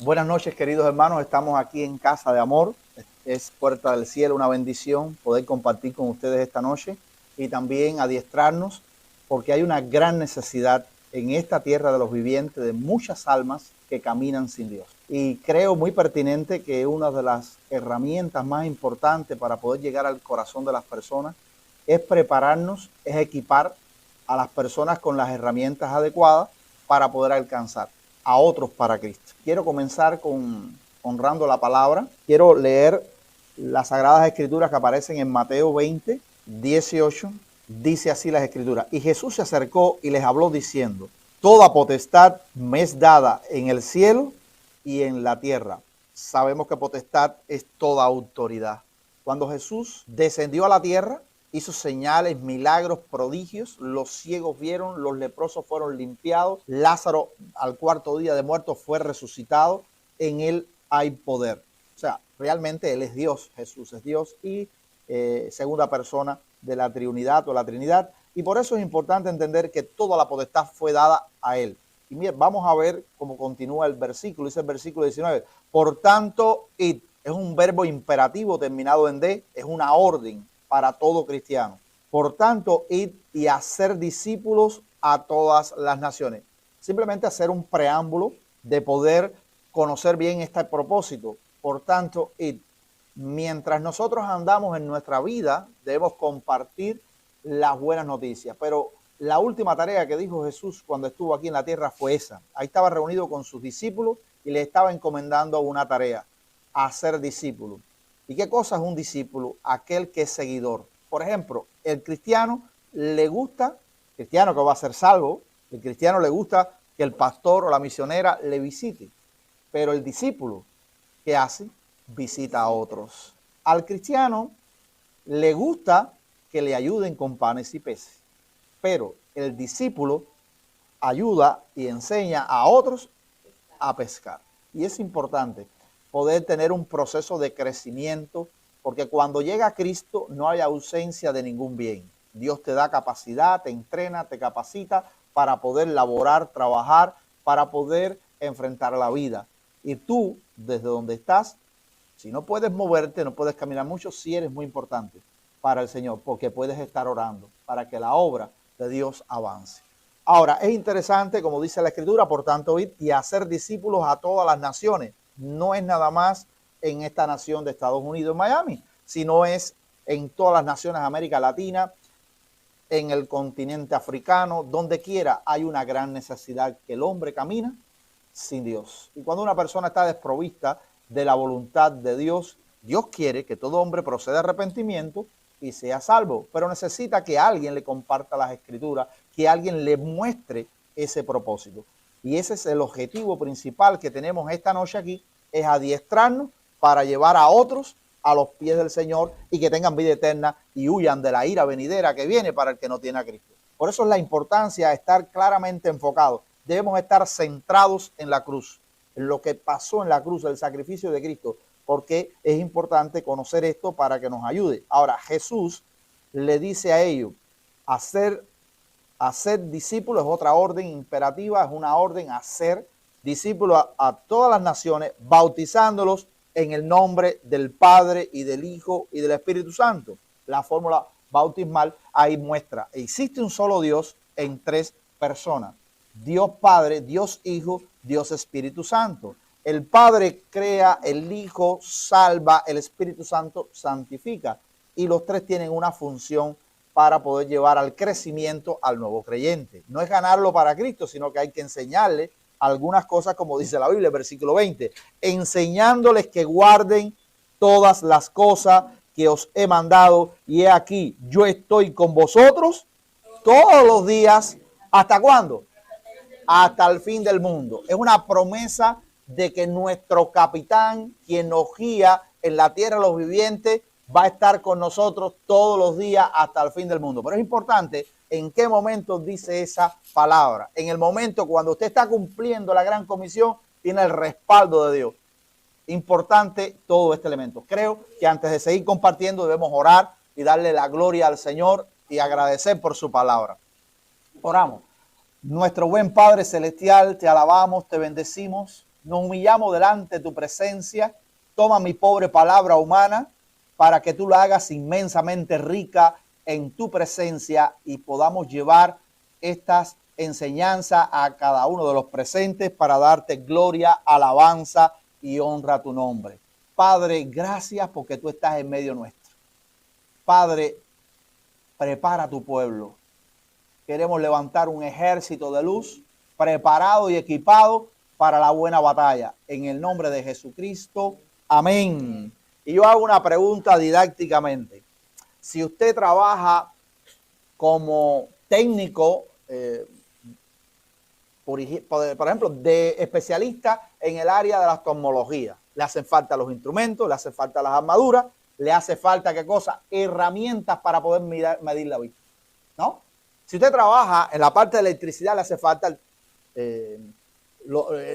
Buenas noches, queridos hermanos. Estamos aquí en Casa de Amor. Es Puerta del Cielo, una bendición poder compartir con ustedes esta noche y también adiestrarnos, porque hay una gran necesidad en esta tierra de los vivientes de muchas almas que caminan sin Dios. Y creo muy pertinente que una de las herramientas más importantes para poder llegar al corazón de las personas es prepararnos, es equipar a las personas con las herramientas adecuadas para poder alcanzar a otros para Cristo. Quiero comenzar con honrando la palabra. Quiero leer las Sagradas Escrituras que aparecen en Mateo 20, 18. Dice así las Escrituras: y Jesús se acercó y les habló diciendo: toda potestad me es dada en el cielo y en la tierra. Sabemos que potestad es toda autoridad. Cuando Jesús descendió a la tierra, hizo señales, milagros, prodigios. Los ciegos vieron, los leprosos fueron limpiados. Lázaro al cuarto día de muerto fue resucitado. En él hay poder. O sea, realmente él es Dios. Jesús es Dios y segunda persona de la Trinidad o la Trinidad. Y por eso es importante entender que toda la potestad fue dada a él. Y miren, vamos a ver cómo continúa el versículo. Dice el versículo 19. Por tanto, id. Es un verbo imperativo terminado en D. Es una orden para todo cristiano. Por tanto, id y hacer discípulos a todas las naciones. Simplemente hacer un preámbulo de poder conocer bien este propósito. Por tanto, id. Mientras nosotros andamos en nuestra vida, debemos compartir las buenas noticias. Pero la última tarea que dijo Jesús cuando estuvo aquí en la tierra fue esa. Ahí estaba reunido con sus discípulos y le estaba encomendando una tarea: hacer discípulos. ¿Y qué cosa es un discípulo? Aquel que es seguidor. Por ejemplo, el cristiano le gusta, el cristiano que va a ser salvo, el cristiano le gusta que el pastor o la misionera le visite. Pero el discípulo, ¿qué hace? Visita a otros. Al cristiano le gusta que le ayuden con panes y peces. Pero el discípulo ayuda y enseña a otros a pescar. Y es importante poder tener un proceso de crecimiento, porque cuando llega Cristo no hay ausencia de ningún bien. Dios te da capacidad, te entrena, te capacita para poder laborar, trabajar, para poder enfrentar la vida. Y tú, desde donde estás, si no puedes moverte, no puedes caminar mucho, sí eres muy importante para el Señor, porque puedes estar orando para que la obra de Dios avance. Ahora, es interesante, como dice la Escritura, por tanto, ir y hacer discípulos a todas las naciones. No es nada más en esta nación de Estados Unidos, Miami, sino es en todas las naciones de América Latina, en el continente africano, donde quiera hay una gran necesidad que el hombre camina sin Dios. Y cuando una persona está desprovista de la voluntad de Dios, Dios quiere que todo hombre proceda a arrepentimiento y sea salvo, pero necesita que alguien le comparta las Escrituras, que alguien le muestre ese propósito. Y ese es el objetivo principal que tenemos esta noche aquí, es adiestrarnos para llevar a otros a los pies del Señor y que tengan vida eterna y huyan de la ira venidera que viene para el que no tiene a Cristo. Por eso es la importancia de estar claramente enfocados. Debemos estar centrados en la cruz, en lo que pasó en la cruz, el sacrificio de Cristo, porque es importante conocer esto para que nos ayude. Ahora, Jesús le dice a ellos, hacer discípulos es otra orden imperativa, es una orden hacer discípulos a todas las naciones, bautizándolos en el nombre del Padre y del Hijo y del Espíritu Santo. La fórmula bautismal ahí muestra, existe un solo Dios en tres personas: Dios Padre, Dios Hijo, Dios Espíritu Santo. El Padre crea, el Hijo salva, el Espíritu Santo santifica. Y los tres tienen una función para poder llevar al crecimiento al nuevo creyente. No es ganarlo para Cristo, sino que hay que enseñarle algunas cosas, como dice la Biblia, versículo 20, enseñándoles que guarden todas las cosas que os he mandado, y he aquí, yo estoy con vosotros todos los días. ¿Hasta cuándo? Hasta el fin del mundo. Es una promesa de que nuestro capitán, quien nos guía en la tierra de los vivientes, va a estar con nosotros todos los días hasta el fin del mundo. Pero es importante en qué momento dice esa palabra. En el momento cuando usted está cumpliendo la gran comisión, tiene el respaldo de Dios. Importante todo este elemento. Creo que antes de seguir compartiendo debemos orar y darle la gloria al Señor y agradecer por su palabra. Oramos. Nuestro buen Padre Celestial, te alabamos, te bendecimos nos humillamos delante de tu presencia. Toma mi pobre palabra humana para que tú la hagas inmensamente rica en tu presencia y podamos llevar estas enseñanzas a cada uno de los presentes para darte gloria, alabanza y honra a tu nombre. Padre, gracias porque tú estás en medio nuestro. Padre, prepara a tu pueblo. Queremos levantar un ejército de luz preparado y equipado para la buena batalla. En el nombre de Jesucristo. Amén. Y yo hago una pregunta didácticamente. Si usted trabaja como técnico, por ejemplo, de especialista en el área de la oftalmología, le hacen falta los instrumentos, le hacen falta las armaduras, le hace falta, ¿qué cosa? Herramientas para poder medir la vista, ¿no? Si usted trabaja en la parte de electricidad, le hace falta el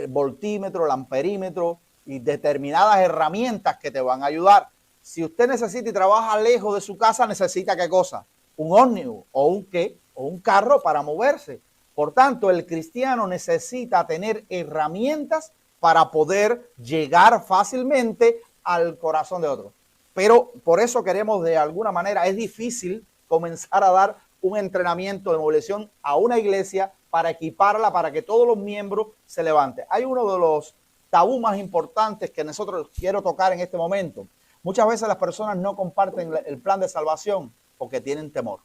voltímetro, el amperímetro y determinadas herramientas que te van a ayudar. Si usted necesita y trabaja lejos de su casa, necesita ¿qué cosa? Un ómnibus o un ¿qué? O un carro para moverse. Por tanto, el cristiano necesita tener herramientas para poder llegar fácilmente al corazón de otro. Pero por eso queremos de alguna manera, es difícil comenzar a dar un entrenamiento de movilización a una iglesia para equiparla, para que todos los miembros se levanten. Hay uno de los tabú más importantes que nosotros quiero tocar en este momento. Muchas veces las personas no comparten el plan de salvación porque tienen temor.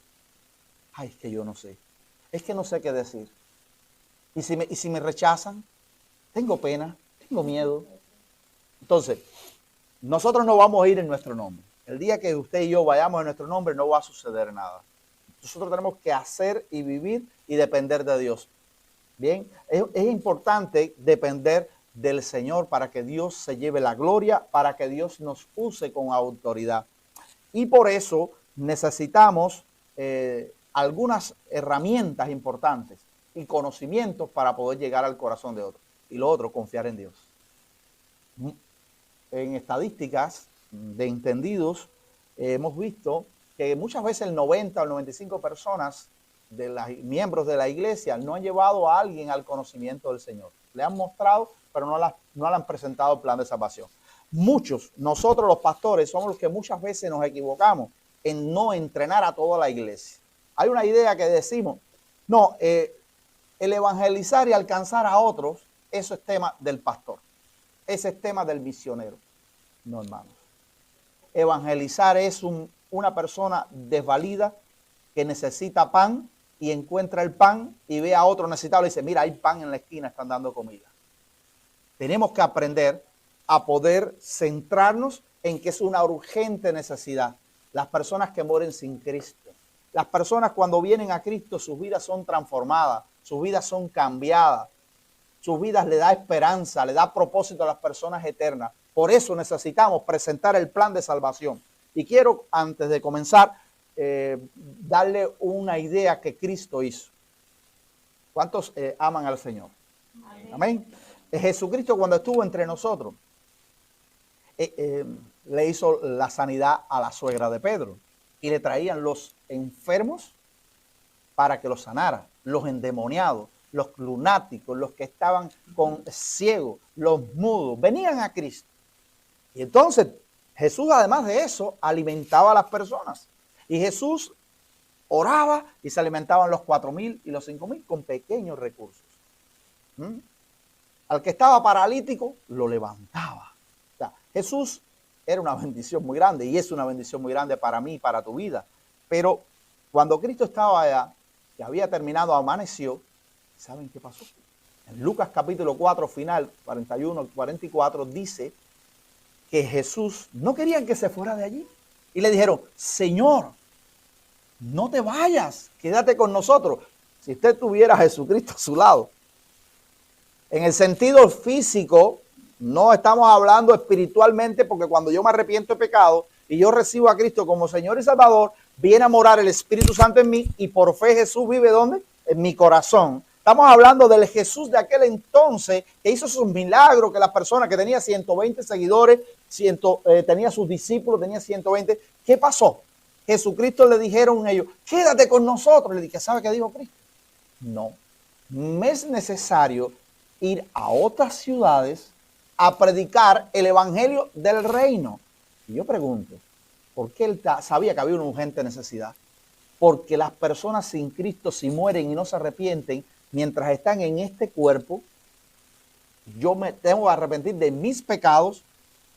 Ay, es que yo no sé. Es que no sé qué decir. ¿Y si me rechazan? Tengo pena, tengo miedo. Entonces, nosotros no vamos a ir en nuestro nombre. El día que usted y yo vayamos en nuestro nombre no va a suceder nada. Nosotros tenemos que hacer y vivir y depender de Dios. Bien, es importante depender del Señor para que Dios se lleve la gloria, para que Dios nos use con autoridad. Y por eso necesitamos algunas herramientas importantes y conocimientos para poder llegar al corazón de otro. Y lo otro, confiar en Dios. En estadísticas de entendidos hemos visto que muchas veces el 90 o el 95% de personas de los miembros de la iglesia no han llevado a alguien al conocimiento del Señor. Le han mostrado, pero no le han presentado el plan de salvación. Muchos, nosotros los pastores, somos los que muchas veces nos equivocamos en no entrenar a toda la iglesia. Hay una idea que decimos, no, el evangelizar y alcanzar a otros, eso es tema del pastor. Ese es tema del misionero. No, hermanos. Evangelizar es una persona desvalida que necesita pan y encuentra el pan y ve a otro necesitado y dice, mira, hay pan en la esquina, están dando comida. Tenemos que aprender a poder centrarnos en que es una urgente necesidad. Las personas que mueren sin Cristo. Las personas cuando vienen a Cristo, sus vidas son transformadas, sus vidas son cambiadas. Sus vidas le da esperanza, le da propósito a las personas eternas. Por eso necesitamos presentar el plan de salvación. Y quiero, antes de comenzar, darle una idea que Cristo hizo. ¿Cuántos aman al Señor? Amén. Amén. Jesucristo cuando estuvo entre nosotros, le hizo la sanidad a la suegra de Pedro. Y le traían los enfermos para que los sanara, los endemoniados, los lunáticos, los que estaban con ciegos, los mudos, venían a Cristo. Y entonces Jesús, además de eso, alimentaba a las personas. Y Jesús oraba y se alimentaban los 4,000 y los 5,000 con pequeños recursos. Al que estaba paralítico, lo levantaba. O sea, Jesús era una bendición muy grande y es una bendición muy grande para mí y para tu vida. Pero cuando Cristo estaba allá, que había terminado, amaneció, ¿saben qué pasó? En Lucas capítulo 4, final 41, 44, dice que Jesús no querían que se fuera de allí. Y le dijeron, Señor, no te vayas, quédate con nosotros. Si usted tuviera a Jesucristo a su lado. En el sentido físico, no estamos hablando espiritualmente, porque cuando yo me arrepiento de pecado y yo recibo a Cristo como Señor y Salvador, viene a morar el Espíritu Santo en mí y por fe Jesús vive ¿dónde? En mi corazón. Estamos hablando del Jesús de aquel entonces que hizo sus milagros, que las personas que tenía 120 seguidores, tenía sus discípulos, tenía 120. ¿Qué pasó? Jesucristo le dijeron ellos, quédate con nosotros. Le dije, ¿sabe qué dijo Cristo? No, me es necesario ir a otras ciudades a predicar el evangelio del reino. Y yo pregunto, ¿por qué él sabía que había una urgente necesidad? Porque las personas sin Cristo, si mueren y no se arrepienten, mientras están en este cuerpo, yo me tengo que arrepentir de mis pecados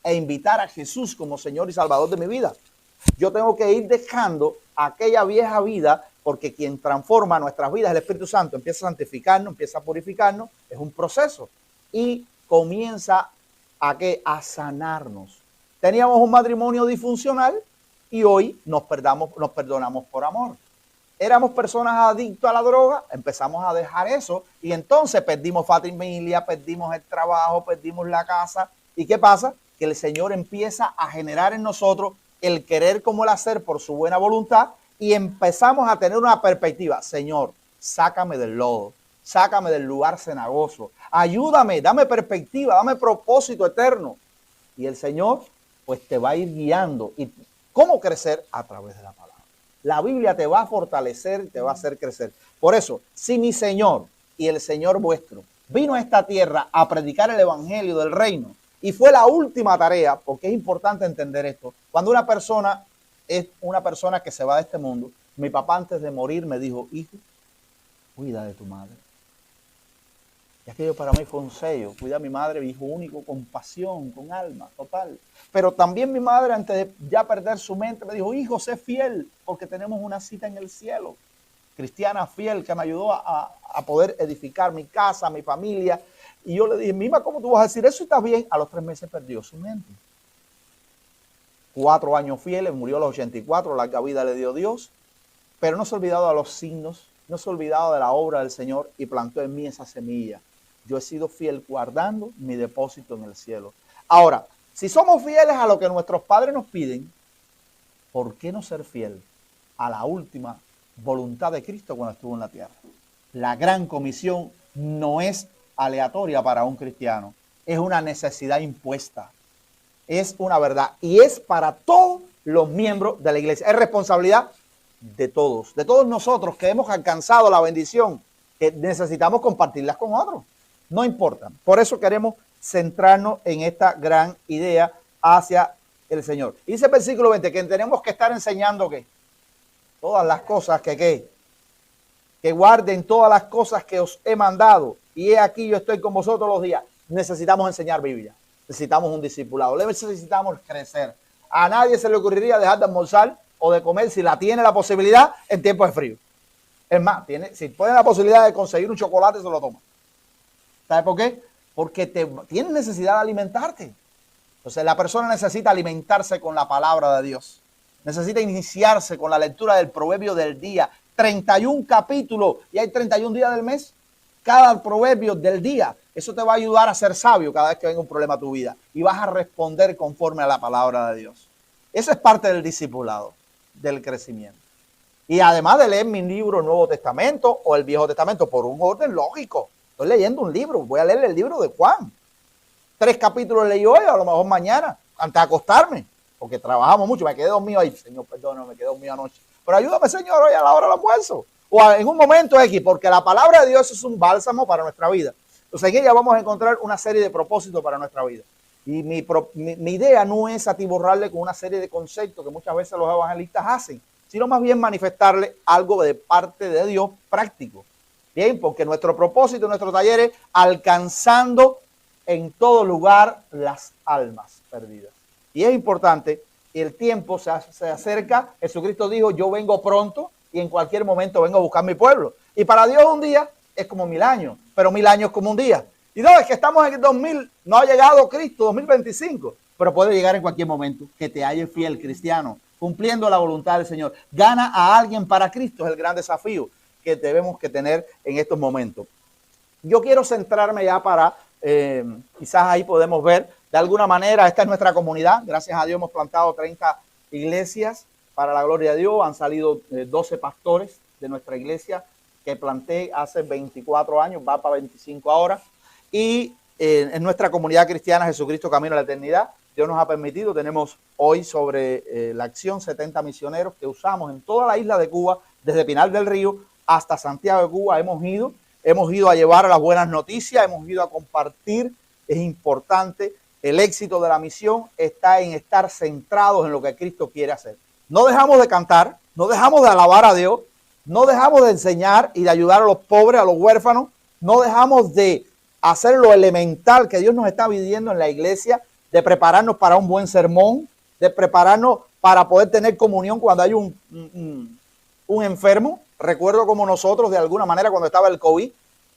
e invitar a Jesús como Señor y Salvador de mi vida. Yo tengo que ir dejando aquella vieja vida, porque quien transforma nuestras vidas, el Espíritu Santo, empieza a santificarnos, empieza a purificarnos, es un proceso y comienza a sanarnos. Teníamos un matrimonio disfuncional y hoy nos perdonamos por amor. Éramos personas adictas a la droga, empezamos a dejar eso y entonces perdimos familia, perdimos el trabajo, perdimos la casa. ¿Y qué pasa? Que el Señor empieza a generar en nosotros el querer como el hacer por su buena voluntad y empezamos a tener una perspectiva. Señor, sácame del lodo, sácame del lugar cenagoso, ayúdame, dame perspectiva, dame propósito eterno. Y el Señor pues te va a ir guiando. ¿Y cómo crecer? A través de la palabra. La Biblia te va a fortalecer, te va a hacer crecer. Por eso, si mi Señor y el Señor vuestro vino a esta tierra a predicar el evangelio del reino, y fue la última tarea, porque es importante entender esto. Cuando una persona es una persona que se va de este mundo, mi papá antes de morir me dijo, hijo, cuida de tu madre. Y aquello para mí fue un sello. Cuida a mi madre, mi hijo único, con pasión, con alma, total. Pero también mi madre, antes de ya perder su mente, me dijo, hijo, sé fiel, porque tenemos una cita en el cielo. Cristiana fiel, que me ayudó a poder edificar mi casa, mi familia. Y yo le dije, Mima, ¿cómo tú vas a decir eso? ¿Estás bien? A los 3 meses perdió su mente. 4 años fieles, murió a los 84, larga vida le dio Dios. Pero no se ha olvidado de los signos, no se ha olvidado de la obra del Señor y plantó en mí esa semilla. Yo he sido fiel guardando mi depósito en el cielo. Ahora, si somos fieles a lo que nuestros padres nos piden, ¿por qué no ser fiel a la última voluntad de Cristo cuando estuvo en la tierra? La gran comisión no es aleatoria para un cristiano, es una necesidad impuesta, es una verdad y es para todos los miembros de la iglesia. Es responsabilidad de todos nosotros que hemos alcanzado la bendición, que necesitamos compartirlas con otros. No importa. Por eso queremos centrarnos en esta gran idea hacia el Señor. Dice el versículo 20 que tenemos que estar enseñando ¿qué? Todas las cosas que guarden todas las cosas que os he mandado. Y he aquí yo estoy con vosotros los días. Necesitamos enseñar Biblia. Necesitamos un discipulado. Necesitamos crecer. A nadie se le ocurriría dejar de almorzar o de comer si la tiene la posibilidad en tiempos de frío. Es más, si tiene la posibilidad de conseguir un chocolate, se lo toma. ¿Sabe por qué? Porque tienes necesidad de alimentarte. Entonces la persona necesita alimentarse con la palabra de Dios. Necesita iniciarse con la lectura del proverbio del día. 31 capítulos y hay 31 días del mes. Cada proverbio del día. Eso te va a ayudar a ser sabio cada vez que venga un problema a tu vida. Y vas a responder conforme a la palabra de Dios. Eso es parte del discipulado, del crecimiento. Y además de leer mi libro, el Nuevo Testamento o el Viejo Testamento, por un orden lógico. Estoy leyendo un libro, voy a leer el libro de Juan. 3 capítulos leí hoy, a lo mejor mañana, antes de acostarme, porque trabajamos mucho, me quedé dormido ahí. Señor, perdóname, me quedé dormido anoche. Pero ayúdame, Señor, hoy a la hora del almuerzo. O en un momento X, porque la palabra de Dios es un bálsamo para nuestra vida. Entonces en ella vamos a encontrar una serie de propósitos para nuestra vida. Y mi idea no es atiborrarle con una serie de conceptos que muchas veces los evangelistas hacen, sino más bien manifestarle algo de parte de Dios práctico. Bien, porque nuestro propósito, nuestro taller es alcanzando en todo lugar las almas perdidas. Y es importante, el tiempo se acerca. Jesucristo dijo, yo vengo pronto y en cualquier momento vengo a buscar mi pueblo. Y para Dios un día es como 1000 años, pero 1000 años como un día. Y no, es que estamos en el 2000, no ha llegado Cristo, 2025, pero puede llegar en cualquier momento. Que te halle fiel, cristiano, cumpliendo la voluntad del Señor. Gana a alguien para Cristo, es el gran desafío que debemos que tener en estos momentos. Yo quiero centrarme ya para, quizás ahí podemos ver, de alguna manera, esta es nuestra comunidad. Gracias a Dios hemos plantado 30 iglesias para la gloria de Dios. Han salido 12 pastores de nuestra iglesia que planté hace 24 años, va para 25 ahora. Y en nuestra comunidad cristiana Jesucristo Camino a la Eternidad, Dios nos ha permitido, tenemos hoy sobre la acción 70 misioneros que usamos en toda la isla de Cuba, desde Pinar del Río hasta Santiago de Cuba. Hemos ido hemos ido a llevar las buenas noticias, hemos ido a compartir. Es importante, el éxito de la misión está en estar centrados en lo que Cristo quiere hacer. No dejamos de cantar, no dejamos de alabar a Dios, no dejamos de enseñar y de ayudar a los pobres, a los huérfanos, no dejamos de hacer lo elemental que Dios nos está pidiendo en la iglesia, de prepararnos para un buen sermón, de prepararnos para poder tener comunión cuando hay un enfermo. Recuerdo como nosotros, de alguna manera, cuando estaba el COVID,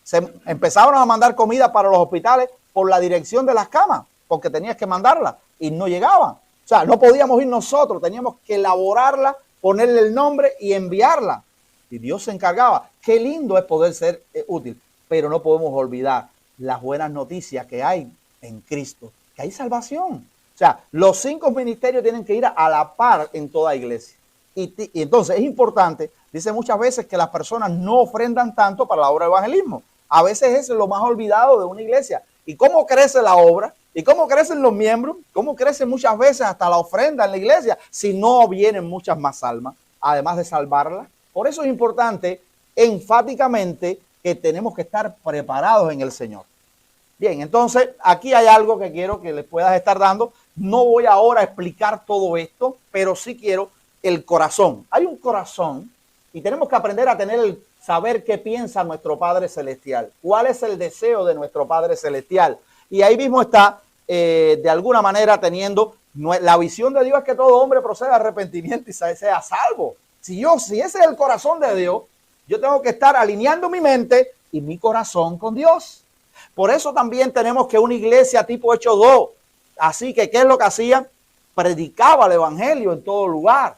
se empezaron a mandar comida para los hospitales por la dirección de las camas, porque tenías que mandarla y no llegaban. O sea, no podíamos ir nosotros, teníamos que elaborarla, ponerle el nombre y enviarla. Y Dios se encargaba. Qué lindo es poder ser útil, pero no podemos olvidar las buenas noticias que hay en Cristo, que hay salvación. O sea, los 5 ministerios tienen que ir a la par en toda iglesia. Y entonces es importante, dice muchas veces que las personas no ofrendan tanto para la obra de evangelismo. A veces es lo más olvidado de una iglesia. ¿Y cómo crece la obra? ¿Y cómo crecen los miembros? ¿Cómo crece muchas veces hasta la ofrenda en la iglesia si no vienen muchas más almas, además de salvarlas? Por eso es importante, enfáticamente, que tenemos que estar preparados en el Señor. Bien, entonces aquí hay algo que quiero que les puedas estar dando. No voy ahora a explicar todo esto, pero sí quiero el corazón. Hay un corazón y tenemos que aprender a tener el saber qué piensa nuestro Padre Celestial. ¿Cuál es el deseo de nuestro Padre Celestial? Y ahí mismo está, de alguna manera, teniendo la visión de Dios es que todo hombre proceda a arrepentimiento y sea salvo. Si ese es el corazón de Dios, yo tengo que estar alineando mi mente y mi corazón con Dios. Por eso también tenemos que una iglesia tipo Hechos 2. Así que, ¿qué es lo que hacían? Predicaba el evangelio en todo lugar.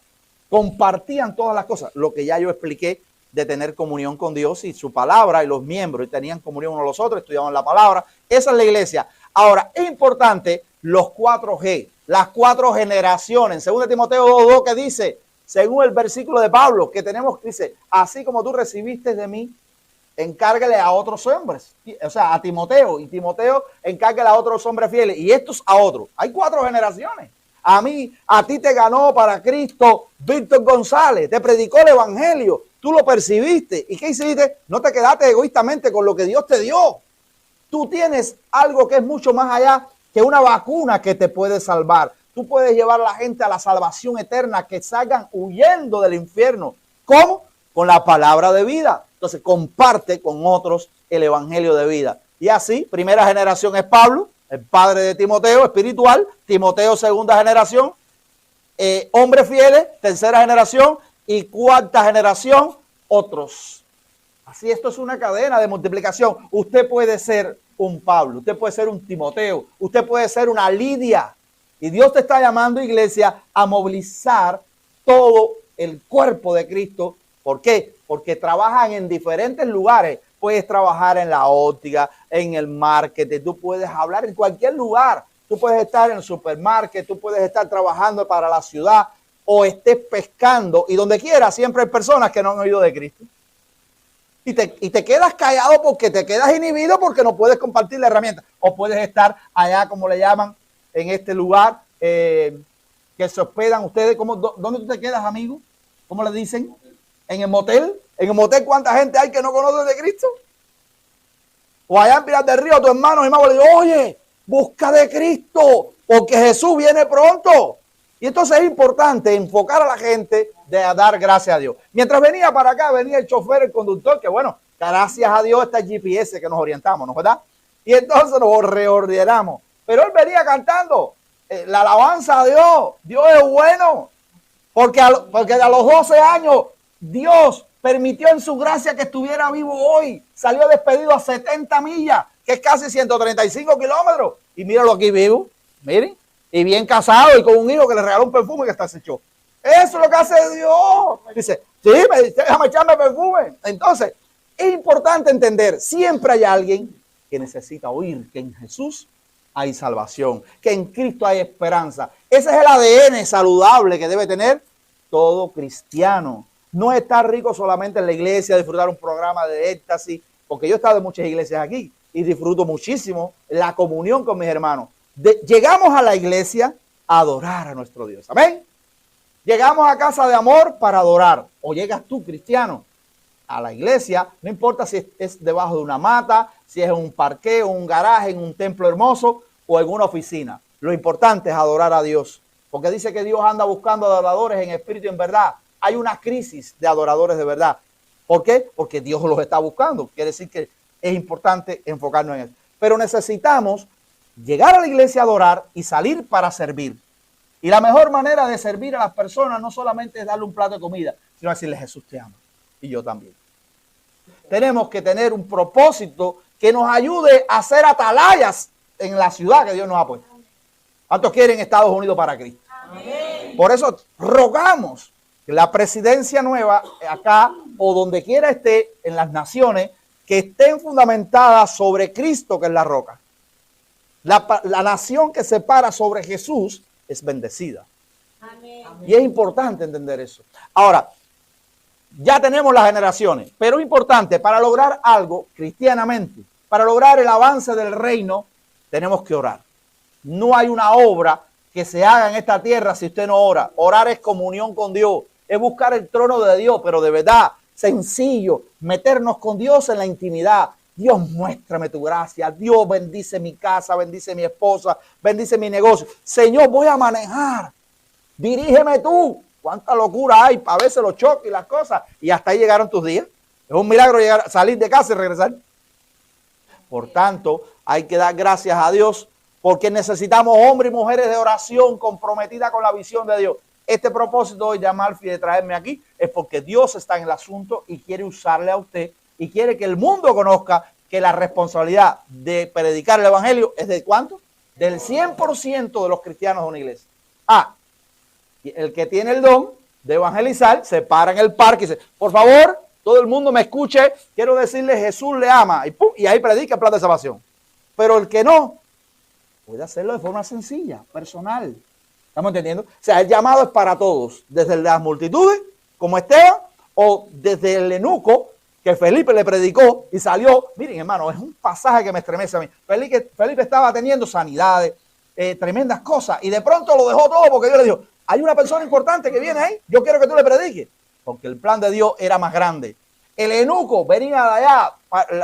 Compartían todas las cosas. Lo que ya yo expliqué de tener comunión con Dios y su palabra y los miembros. Y tenían comunión unos los otros, estudiaban la palabra. Esa es la iglesia. Ahora, es importante los 4G, las 4 generaciones. Según Timoteo 2:2 que dice, según el versículo de Pablo, que tenemos, dice, así como tú recibiste de mí, encárgale a otros hombres, o sea, a Timoteo, y Timoteo encárgale a otros hombres fieles, y estos a otros. Hay 4 generaciones. A ti te ganó para Cristo Víctor González, te predicó el evangelio, tú lo percibiste, ¿y qué hiciste? No te quedaste egoístamente con lo que Dios te dio. Tú tienes algo que es mucho más allá que una vacuna que te puede salvar. Tú puedes llevar a la gente a la salvación eterna, que salgan huyendo del infierno. ¿Cómo? Con la palabra de vida. Entonces comparte con otros el evangelio de vida. Y así, primera generación es Pablo, el padre de Timoteo, espiritual. Timoteo, segunda generación. Hombres fieles, tercera generación. Y cuarta generación, otros. Así, esto es una cadena de multiplicación. Usted puede ser un Pablo, usted puede ser un Timoteo, usted puede ser una Lidia. Y Dios te está llamando, iglesia, a movilizar todo el cuerpo de Cristo. ¿Por qué? Porque trabajan en diferentes lugares. Puedes trabajar en la óptica, en el marketing, tú puedes hablar en cualquier lugar. Tú puedes estar en el supermarket, tú puedes estar trabajando para la ciudad o estés pescando. Y donde quiera siempre hay personas que no han oído de Cristo. Y te quedas callado porque te quedas inhibido porque no puedes compartir la herramienta. O puedes estar allá, como le llaman, en este lugar que se hospedan ustedes. ¿Dónde tú te quedas, amigo? ¿Cómo le dicen? ¿En el motel? ¿En el motel cuánta gente hay que no conoce de Cristo? O allá en Pinar del Río, tu hermano y hermano le digo, oye, busca de Cristo, porque Jesús viene pronto. Y entonces es importante enfocar a la gente de dar gracias a Dios. Mientras venía para acá, venía el chofer, el conductor, que bueno, gracias a Dios está el GPS que nos orientamos, ¿no es verdad? Y entonces nos reordenamos. Pero él venía cantando la alabanza a Dios. Dios es bueno. Porque a los 12 años Dios permitió en su gracia que estuviera vivo hoy. Salió despedido a 70 millas, que es casi 135 kilómetros. Y míralo aquí vivo, miren. Y bien casado y con un hijo que le regaló un perfume que hasta se echó. Eso es lo que hace Dios. Dice, sí, déjame echarme perfume. Entonces, es importante entender, siempre hay alguien que necesita oír que en Jesús hay salvación, que en Cristo hay esperanza. Ese es el ADN saludable que debe tener todo cristiano. No estar rico solamente en la iglesia, disfrutar un programa de éxtasis, porque yo he estado en muchas iglesias aquí y disfruto muchísimo la comunión con mis hermanos. Llegamos a la iglesia a adorar a nuestro Dios. Amén. Llegamos a casa de amor para adorar. O llegas tú, cristiano, a la iglesia, no importa si es debajo de una mata, si es en un parqueo, un garaje, en un templo hermoso o en una oficina. Lo importante es adorar a Dios, porque dice que Dios anda buscando adoradores en espíritu y en verdad. Hay una crisis de adoradores de verdad. ¿Por qué? Porque Dios los está buscando. Quiere decir que es importante enfocarnos en eso. Pero necesitamos llegar a la iglesia a adorar y salir para servir. Y la mejor manera de servir a las personas no solamente es darle un plato de comida, sino decirle: Jesús te ama y yo también. Tenemos que tener un propósito que nos ayude a ser atalayas en la ciudad que Dios nos ha puesto. ¿Cuántos quieren Estados Unidos para Cristo? Amén. Por eso rogamos que la presidencia nueva acá o donde quiera esté en las naciones, que estén fundamentadas sobre Cristo, que es la roca. La nación que se para sobre Jesús es bendecida. Amén. Y es importante entender eso. Ahora, ya tenemos las generaciones, pero es importante, para lograr algo cristianamente, para lograr el avance del reino, tenemos que orar. No hay una obra que se haga en esta tierra si usted no ora. Orar es comunión con Dios, es buscar el trono de Dios, pero de verdad, sencillo, meternos con Dios en la intimidad. Dios, muéstrame tu gracia. Dios, bendice mi casa, bendice mi esposa, bendice mi negocio. Señor, voy a manejar. Dirígeme tú. Cuánta locura hay, a veces los choques y las cosas, y hasta ahí llegaron tus días. Es un milagro salir de casa y regresar. Por tanto, hay que dar gracias a Dios, porque necesitamos hombres y mujeres de oración comprometida con la visión de Dios. Este propósito de llamar y de traerme aquí es porque Dios está en el asunto y quiere usarle a usted y quiere que el mundo conozca que la responsabilidad de predicar el evangelio es de ¿cuánto? Del 100% de los cristianos de una iglesia. El que tiene el don de evangelizar se para en el parque y dice: por favor, todo el mundo me escuche, quiero decirle Jesús le ama, y ¡pum! Y ahí predica el plan de salvación. Pero el que no, puede hacerlo de forma sencilla, personal. ¿Estamos entendiendo? O sea, el llamado es para todos, desde las multitudes, como Esteban, o desde el eunuco, que Felipe le predicó y salió. Miren, hermano, es un pasaje que me estremece a mí. Felipe estaba teniendo sanidades, tremendas cosas, y de pronto lo dejó todo porque Dios le dijo: hay una persona importante que viene ahí, yo quiero que tú le prediques. Porque el plan de Dios era más grande. El eunuco venía de allá,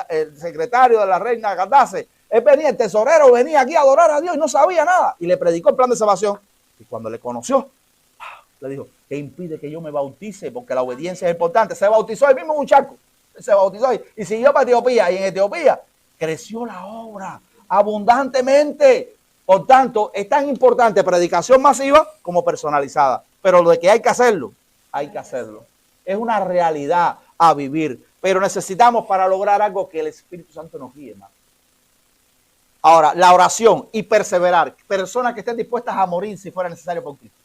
el secretario de la reina Candace, él venía, el tesorero venía aquí a adorar a Dios y no sabía nada. Y le predicó el plan de salvación. Y cuando le conoció, le dijo: ¿qué impide que yo me bautice? Porque la obediencia es importante. Se bautizó él mismo en un charco. Se bautizó ahí y siguió para Etiopía. Y en Etiopía creció la obra abundantemente. Por tanto, es tan importante predicación masiva como personalizada. Pero lo de que hay que hacerlo, hay que hacerlo. Es una realidad a vivir. Pero necesitamos, para lograr algo, que el Espíritu Santo nos guíe, hermano. Ahora, la oración y perseverar. Personas que estén dispuestas a morir si fuera necesario por Cristo.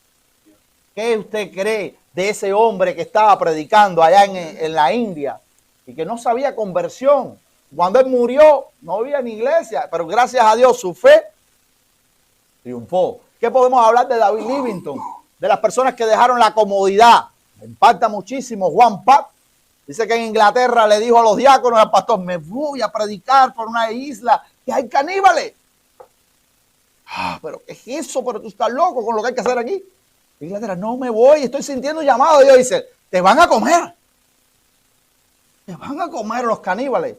¿Qué usted cree de ese hombre que estaba predicando allá en la India y que no sabía conversión? Cuando él murió, no había ni iglesia, pero gracias a Dios su fe triunfó. ¿Qué podemos hablar de David Livingstone? De las personas que dejaron la comodidad. Me impacta muchísimo Juan Pat. Dice que en Inglaterra le dijo a los diáconos y al pastor: me voy a predicar por una isla que hay caníbales. Pero ¿qué es eso? Pero tú estás loco con lo que hay que hacer aquí. Inglaterra: no me voy, estoy sintiendo llamado. Dios dice: te van a comer. Te van a comer los caníbales.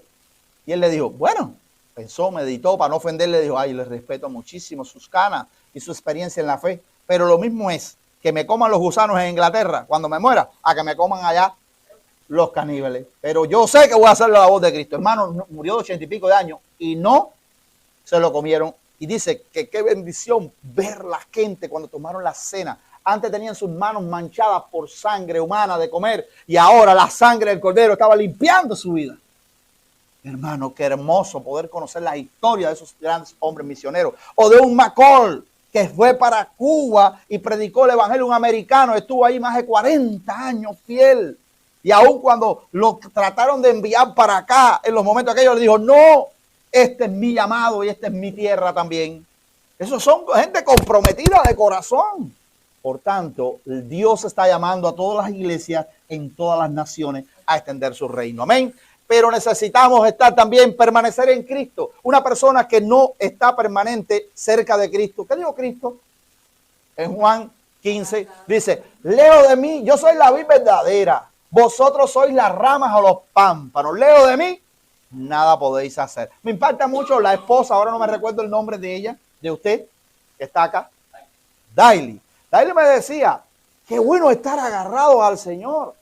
Y él le dijo: bueno, pensó, meditó, para no ofenderle, dijo: ay, le respeto muchísimo sus canas y su experiencia en la fe, pero lo mismo es que me coman los gusanos en Inglaterra cuando me muera, a que me coman allá los caníbales. Pero yo sé que voy a hacer la voz de Cristo. Hermano, murió de 80 y pico de años y no se lo comieron. Y dice que qué bendición ver la gente cuando tomaron la cena. Antes tenían sus manos manchadas por sangre humana de comer y ahora la sangre del cordero estaba limpiando su vida. Hermano, qué hermoso poder conocer la historia de esos grandes hombres misioneros. O de un McCall que fue para Cuba y predicó el evangelio, un americano, estuvo ahí más de 40 años fiel. Y aun cuando lo trataron de enviar para acá, en los momentos aquellos, le dijo: no, este es mi llamado y esta es mi tierra también. Esos son gente comprometida de corazón. Por tanto, Dios está llamando a todas las iglesias en todas las naciones a extender su reino. Amén. Pero necesitamos estar también, permanecer en Cristo. Una persona que no está permanente cerca de Cristo. ¿Qué dijo Cristo? En Juan 15 dice: leo de mí, yo soy la vid verdadera Vosotros sois las ramas o los pámpanos. Leo de mí, nada podéis hacer. Me impacta mucho la esposa, ahora no me recuerdo el nombre de ella, de usted, que está acá. Daily. Daily me decía, qué bueno estar agarrado al Señor.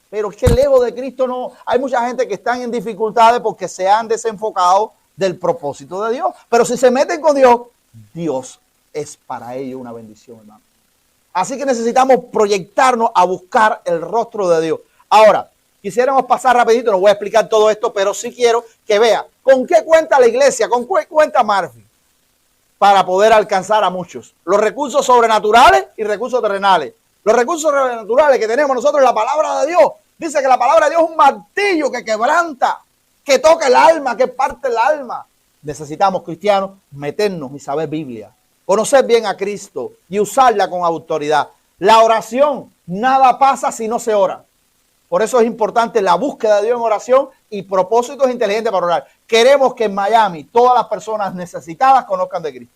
Pero es que lejos de Cristo no. Hay mucha gente que están en dificultades porque se han desenfocado del propósito de Dios. Pero si se meten con Dios, Dios es para ellos una bendición, hermano. Así que necesitamos proyectarnos a buscar el rostro de Dios. Ahora, quisiéramos pasar rapidito, no voy a explicar todo esto, pero sí quiero que vea con qué cuenta la iglesia, con qué cuenta Murphy para poder alcanzar a muchos. Los recursos sobrenaturales y recursos terrenales. Los recursos sobrenaturales que tenemos nosotros en la palabra de Dios. Dice que la palabra de Dios es un martillo que quebranta, que toca el alma, que parte el alma. Necesitamos, cristianos, meternos y saber Biblia. Conocer bien a Cristo y usarla con autoridad. La oración, nada pasa si no se ora. Por eso es importante la búsqueda de Dios en oración y propósitos inteligentes para orar. Queremos que en Miami todas las personas necesitadas conozcan de Cristo.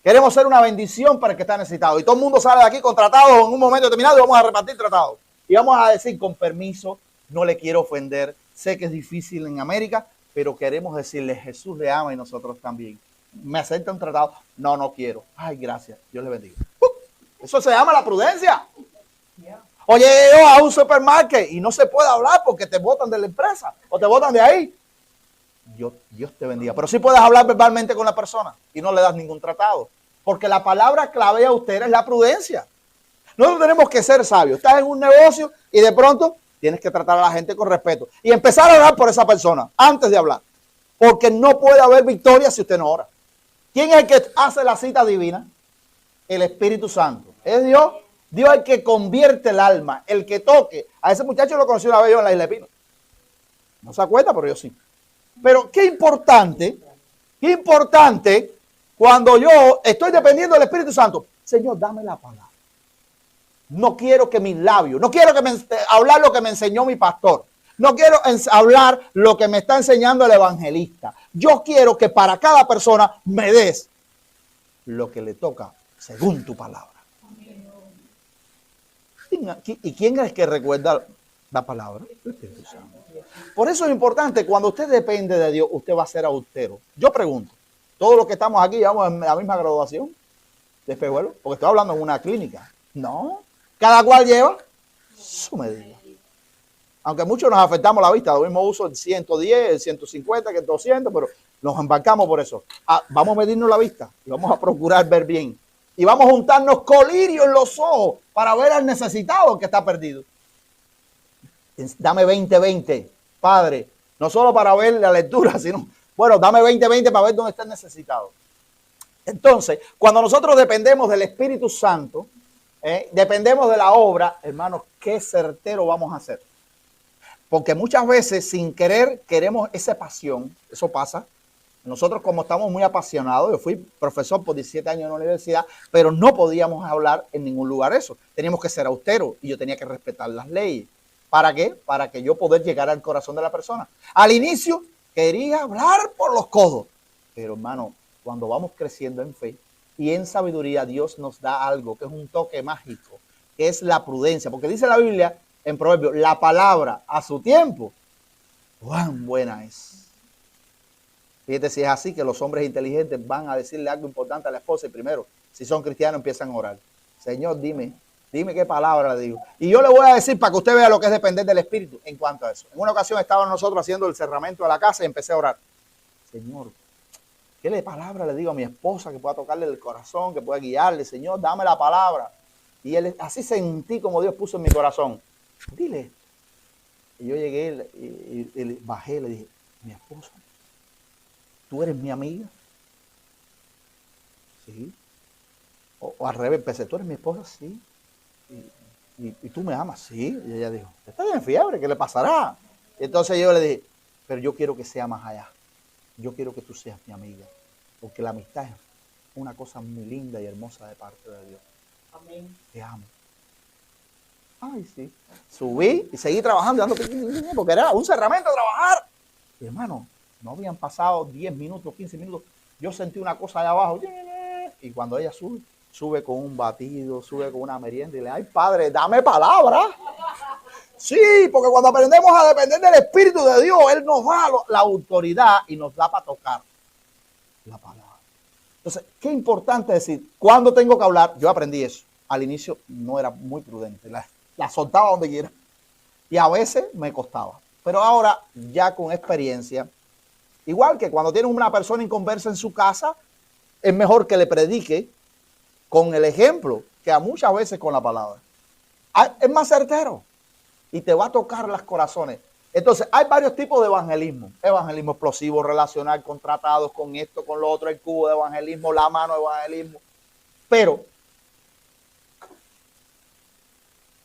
Queremos ser una bendición para el que está necesitado. Y todo el mundo sale de aquí con tratados en un momento determinado y vamos a repartir tratados. Y vamos a decir, con permiso, no le quiero ofender. Sé que es difícil en América, pero queremos decirle, Jesús le ama y nosotros también. ¿Me acepta un tratado? No, no quiero. Ay, gracias. Dios le bendiga. Eso se llama la prudencia. Oye, yo a un supermarket y no se puede hablar porque te botan de la empresa o te botan de ahí. Dios te bendiga. Pero sí puedes hablar verbalmente con la persona y no le das ningún tratado. Porque la palabra clave a usted es la prudencia. Nosotros tenemos que ser sabios. Estás en un negocio y de pronto tienes que tratar a la gente con respeto. Y empezar a orar por esa persona antes de hablar. Porque no puede haber victoria si usted no ora. ¿Quién es el que hace la cita divina? El Espíritu Santo. Es Dios. Dios es el que convierte el alma, el que toque. A ese muchacho lo conocí una vez yo en la Isla de Pino. No se acuerda, pero yo sí. Pero qué importante cuando yo estoy dependiendo del Espíritu Santo. Señor, dame la palabra. No quiero que mis labios, no quiero hablar lo que me enseñó mi pastor. No quiero hablar lo que me está enseñando el evangelista. Yo quiero que para cada persona me des lo que le toca según tu palabra. ¿Y quién es el que recuerda la palabra? El Espíritu Santo. Por eso es importante, cuando usted depende de Dios, usted va a ser austero. Yo pregunto, ¿todos los que estamos aquí llevamos en la misma graduación de espejuelo? Porque estoy hablando en una clínica. No, cada cual lleva su medida. Aunque muchos nos afectamos la vista, lo mismo uso el 110, el 150, que el 200, pero nos embarcamos por eso. Vamos a medirnos la vista y vamos a procurar ver bien. Y vamos a juntarnos colirio en los ojos para ver al necesitado que está perdido. Dame 20-20, Padre. No solo para ver la lectura, sino, bueno, dame 20-20 para ver dónde está el necesitado. Entonces, cuando nosotros dependemos del Espíritu Santo, dependemos de la obra, hermanos, qué certero vamos a hacer. Porque muchas veces, sin querer, queremos esa pasión. Eso pasa. Nosotros, como estamos muy apasionados, yo fui profesor por 17 años en la universidad, pero no podíamos hablar en ningún lugar eso. Teníamos que ser austeros y yo tenía que respetar las leyes. ¿Para qué? Para que yo poder llegar al corazón de la persona. Al inicio quería hablar por los codos. Pero hermano, cuando vamos creciendo en fe y en sabiduría, Dios nos da algo que es un toque mágico, que es la prudencia. Porque dice la Biblia en Proverbios, la palabra a su tiempo, cuán buena es. Fíjate si es así que los hombres inteligentes van a decirle algo importante a la esposa y primero, si son cristianos, empiezan a orar. Señor, dime qué palabra le digo. Y yo le voy a decir para que usted vea lo que es depender del Espíritu en cuanto a eso. En una ocasión estábamos nosotros haciendo el cerramiento de la casa y empecé a orar. Señor, ¿qué palabra le digo a mi esposa que pueda tocarle el corazón, que pueda guiarle? Señor, dame la palabra. Y así sentí como Dios puso en mi corazón. Dile. Y yo llegué y bajé y le dije, mi esposa, ¿tú eres mi amiga? Sí. O al revés, empecé, ¿tú eres mi esposa? Sí. ¿Y tú me amas? Sí. Y ella dijo, está bien fiebre, ¿qué le pasará? Y entonces yo le dije, pero yo quiero que sea más allá. Yo quiero que tú seas mi amiga. Porque la amistad es una cosa muy linda y hermosa de parte de Dios. Amén. Te amo. Ay, sí. Subí y seguí trabajando, porque era un cerramiento a trabajar. Y hermano, no habían pasado 10 minutos, 15 minutos. Yo sentí una cosa allá abajo. Y cuando ella sube con un batido, sube con una merienda y le dice, ay, Padre, dame palabra. Sí, porque cuando aprendemos a depender del Espíritu de Dios, Él nos da la autoridad y nos da para tocar la palabra. Entonces, qué importante decir, cuando tengo que hablar, yo aprendí eso. Al inicio no era muy prudente, la soltaba donde quiera. Y a veces me costaba. Pero ahora, ya con experiencia, igual que cuando tienes una persona inconversa en su casa, es mejor que le predique con el ejemplo que a muchas veces con la palabra. Es más certero y te va a tocar los corazones. Entonces, hay varios tipos de evangelismo. Evangelismo explosivo, relacional, con tratados, con esto, con lo otro, el cubo de evangelismo, la mano de evangelismo. Pero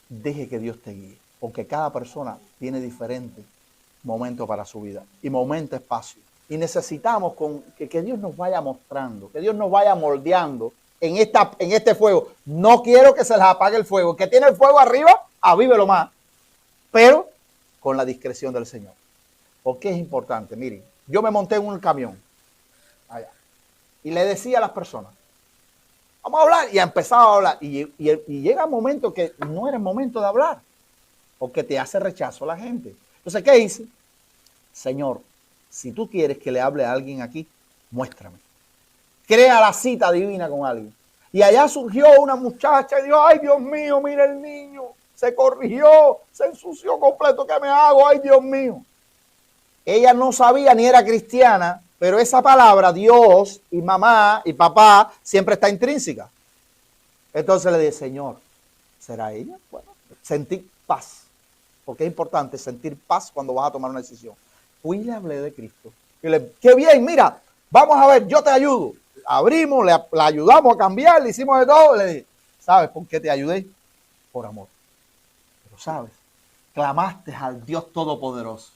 deje que Dios te guíe, porque cada persona tiene diferentes momentos para su vida y momento, espacio. Y necesitamos que Dios nos vaya mostrando, que Dios nos vaya moldeando en este fuego. No quiero que se les apague el fuego. El que tiene el fuego arriba, avívelo más. Pero con la discreción del Señor. Porque es importante. Miren, yo me monté en un camión allá y le decía a las personas, vamos a hablar, y empezaba a hablar. Y llega un momento que no era el momento de hablar, porque te hace rechazo a la gente. Entonces, ¿qué hice? Señor, si tú quieres que le hable a alguien aquí, muéstrame. Crea la cita divina con alguien. Y allá surgió una muchacha y dijo, ay Dios mío, mira el niño, se corrigió, se ensució completo, ¿qué me hago? Ay Dios mío. Ella no sabía ni era cristiana, pero esa palabra, Dios y mamá y papá, siempre está intrínseca. Entonces le dije, Señor, ¿será ella? Bueno, sentir paz, porque es importante sentir paz cuando vas a tomar una decisión. Fui y le hablé de Cristo. Y le, qué bien, mira, vamos a ver, yo te ayudo. Abrimos, le ayudamos a cambiar, le hicimos de todo. Le dije, ¿sabes por qué te ayudé? Por amor. Pero sabes, clamaste al Dios Todopoderoso.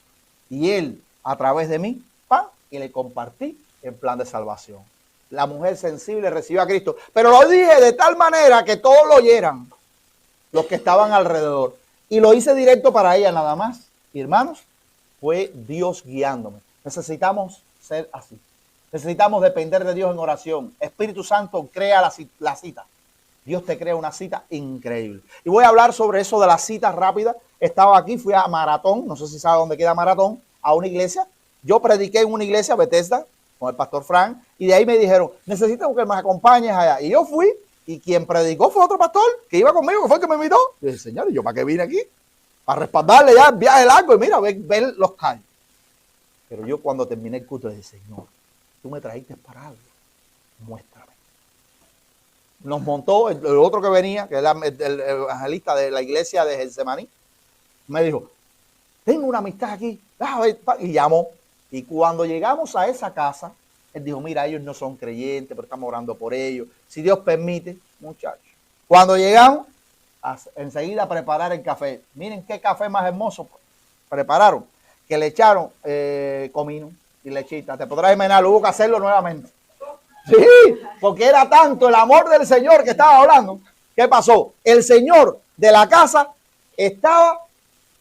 Y Él, a través de mí, ¡pam!, y le compartí el plan de salvación. La mujer sensible recibió a Cristo. Pero lo dije de tal manera que todos lo oyeran, los que estaban alrededor. Y lo hice directo para ella nada más. Y hermanos, fue Dios guiándome. Necesitamos ser así. Necesitamos depender de Dios en oración. Espíritu Santo crea la cita. Dios te crea una cita increíble. Y voy a hablar sobre eso de las citas rápidas. Estaba aquí, fui a Maratón, no sé si sabe dónde queda Maratón, a una iglesia. Yo prediqué en una iglesia, Bethesda, con el pastor Frank, y de ahí me dijeron, necesito que me acompañes allá. Y yo fui, y quien predicó fue otro pastor que iba conmigo, que fue el que me invitó. Y dije, Señor, ¿y yo para qué vine aquí? Para respaldarle ya el viaje largo y mira, ver los callos. Pero yo cuando terminé el culto le dije, Señor, tú me trajiste para algo, muéstrame. Nos montó el otro que venía, que era el evangelista de la iglesia de Getsemaní, me dijo, tengo una amistad aquí, y llamó. Y cuando llegamos a esa casa, él dijo, mira, ellos no son creyentes, pero estamos orando por ellos. Si Dios permite, muchachos. Cuando llegamos, enseguida a preparar el café. Miren qué café más hermoso prepararon, que le echaron comino y lechita. Te podrás imaginar, hubo que hacerlo nuevamente. Sí, porque era tanto el amor del Señor que estaba hablando. ¿Qué pasó? El señor de la casa estaba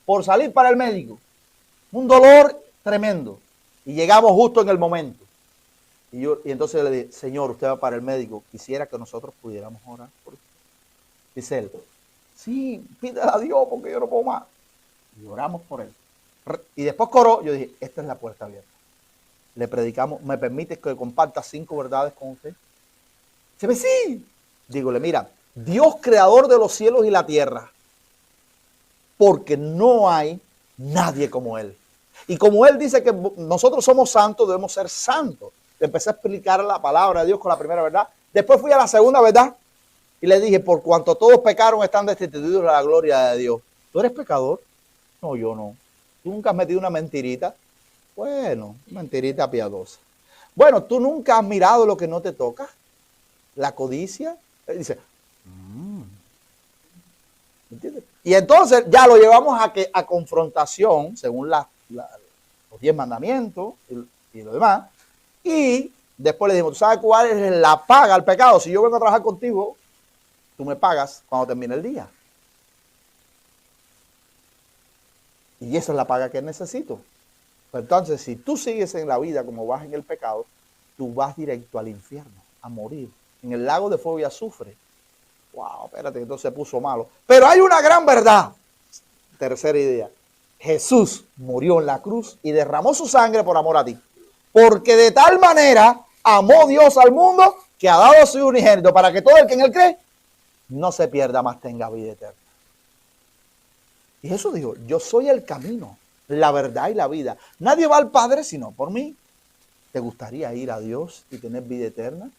por salir para el médico. Un dolor tremendo. Y llegamos justo en el momento. Y entonces le dije, Señor, usted va para el médico. Quisiera que nosotros pudiéramos orar por usted. Dice él, sí, pídele a Dios porque yo no puedo más. Y oramos por él. Y después coró, yo dije, esta es la puerta abierta. Le predicamos, ¿me permites que comparta 5 verdades con usted? Se ve, sí. Dígole, mira, Dios creador de los cielos y la tierra, porque no hay nadie como Él. Y como Él dice que nosotros somos santos, debemos ser santos. Le empecé a explicar la palabra de Dios con la primera verdad. Después fui a la segunda verdad y le dije, por cuanto todos pecaron, están destituidos de la gloria de Dios. ¿Tú eres pecador? No, yo no. ¿Tú nunca has metido una mentirita? Bueno, mentirita piadosa. Bueno, ¿tú nunca has mirado lo que no te toca? La codicia. Él dice, ¿entiendes? Y entonces ya lo llevamos a confrontación, según los 10 mandamientos y lo demás. Y después le dijimos, ¿tú sabes cuál es la paga al pecado? Si yo vengo a trabajar contigo, tú me pagas cuando termine el día. Y esa es la paga que necesito. Entonces, si tú sigues en la vida como vas en el pecado, tú vas directo al infierno, a morir, en el lago de fuego y azufre. Wow, espérate, que entonces se puso malo. Pero hay una gran verdad. Tercera idea. Jesús murió en la cruz y derramó su sangre por amor a ti. Porque de tal manera amó Dios al mundo que ha dado a su unigénito para que todo el que en él cree no se pierda, más tenga vida eterna. Y Jesús dijo, yo soy el camino, la verdad y la vida. Nadie va al Padre sino por mí. ¿Te gustaría ir a Dios y tener vida eterna?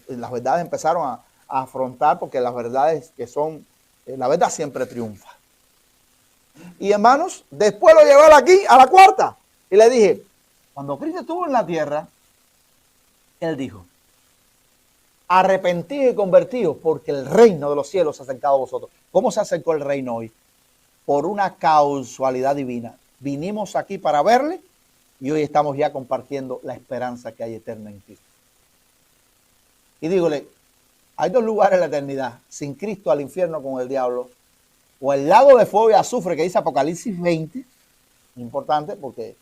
Las verdades empezaron a afrontar, porque las verdades que son, la verdad siempre triunfa. Y hermanos, después lo llevé aquí a la cuarta y le dije, cuando Cristo estuvo en la tierra, Él dijo, arrepentidos y convertidos porque el reino de los cielos se ha acercado a vosotros. ¿Cómo se acercó el reino hoy? Por una causalidad divina. Vinimos aquí para verle y hoy estamos ya compartiendo la esperanza que hay eterna en Cristo. Y dígole, hay dos lugares en la eternidad, sin Cristo al infierno con el diablo, o el lago de fuego y azufre que dice Apocalipsis 20, importante porque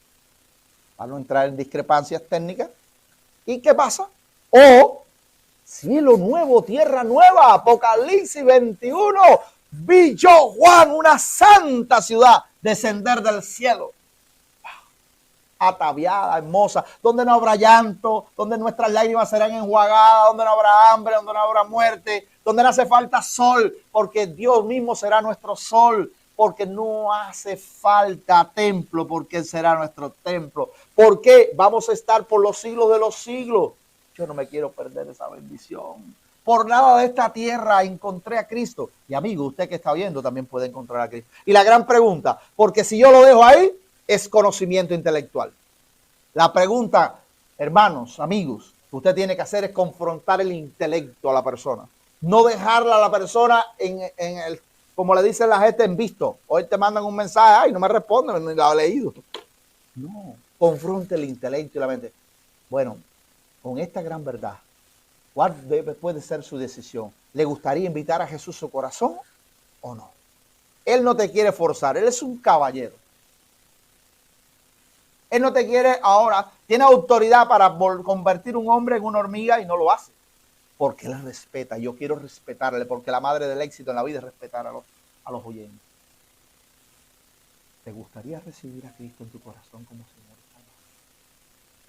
para no entrar en discrepancias técnicas. ¿Y qué pasa? O cielo nuevo, tierra nueva, Apocalipsis 21, vi yo, Juan, una santa ciudad descender del cielo, ataviada, hermosa, donde no habrá llanto, donde nuestras lágrimas serán enjuagadas, donde no habrá hambre, donde no habrá muerte, donde no hace falta sol, porque Dios mismo será nuestro sol, porque no hace falta templo, porque Él será nuestro templo. ¿Por qué? Vamos a estar por los siglos de los siglos. Yo no me quiero perder esa bendición. Por nada de esta tierra encontré a Cristo. Y amigo, usted que está viendo también puede encontrar a Cristo. Y la gran pregunta, porque si yo lo dejo ahí, es conocimiento intelectual. La pregunta, hermanos, amigos, que usted tiene que hacer es confrontar el intelecto a la persona. No dejarla a la persona en el, como le dicen la gente, en visto. Hoy te mandan un mensaje, ay, no me responden, ni lo he leído. No, confronte el intelecto y la mente. Bueno, con esta gran verdad, ¿cuál puede ser su decisión? ¿Le gustaría invitar a Jesús a su corazón o no? Él no te quiere forzar, Él es un caballero. Él no te quiere ahora, tiene autoridad para convertir un hombre en una hormiga y no lo hace. Porque Él respeta, yo quiero respetarle, porque la madre del éxito en la vida es respetar a los oyentes. ¿Te gustaría recibir a Cristo en tu corazón como Señor?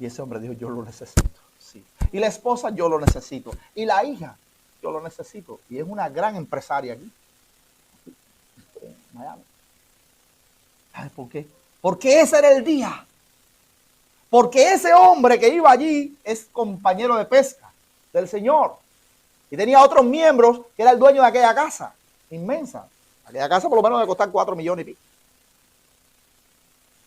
Y ese hombre dijo, yo lo necesito. Sí. Y la esposa, yo lo necesito. Y la hija, yo lo necesito. Y es una gran empresaria aquí, en Miami. ¿Sabes por qué? Porque ese era el día. Porque ese hombre que iba allí es compañero de pesca del Señor. Y tenía otros miembros que era el dueño de aquella casa inmensa. Aquella casa por lo menos debe costar 4 millones y pico.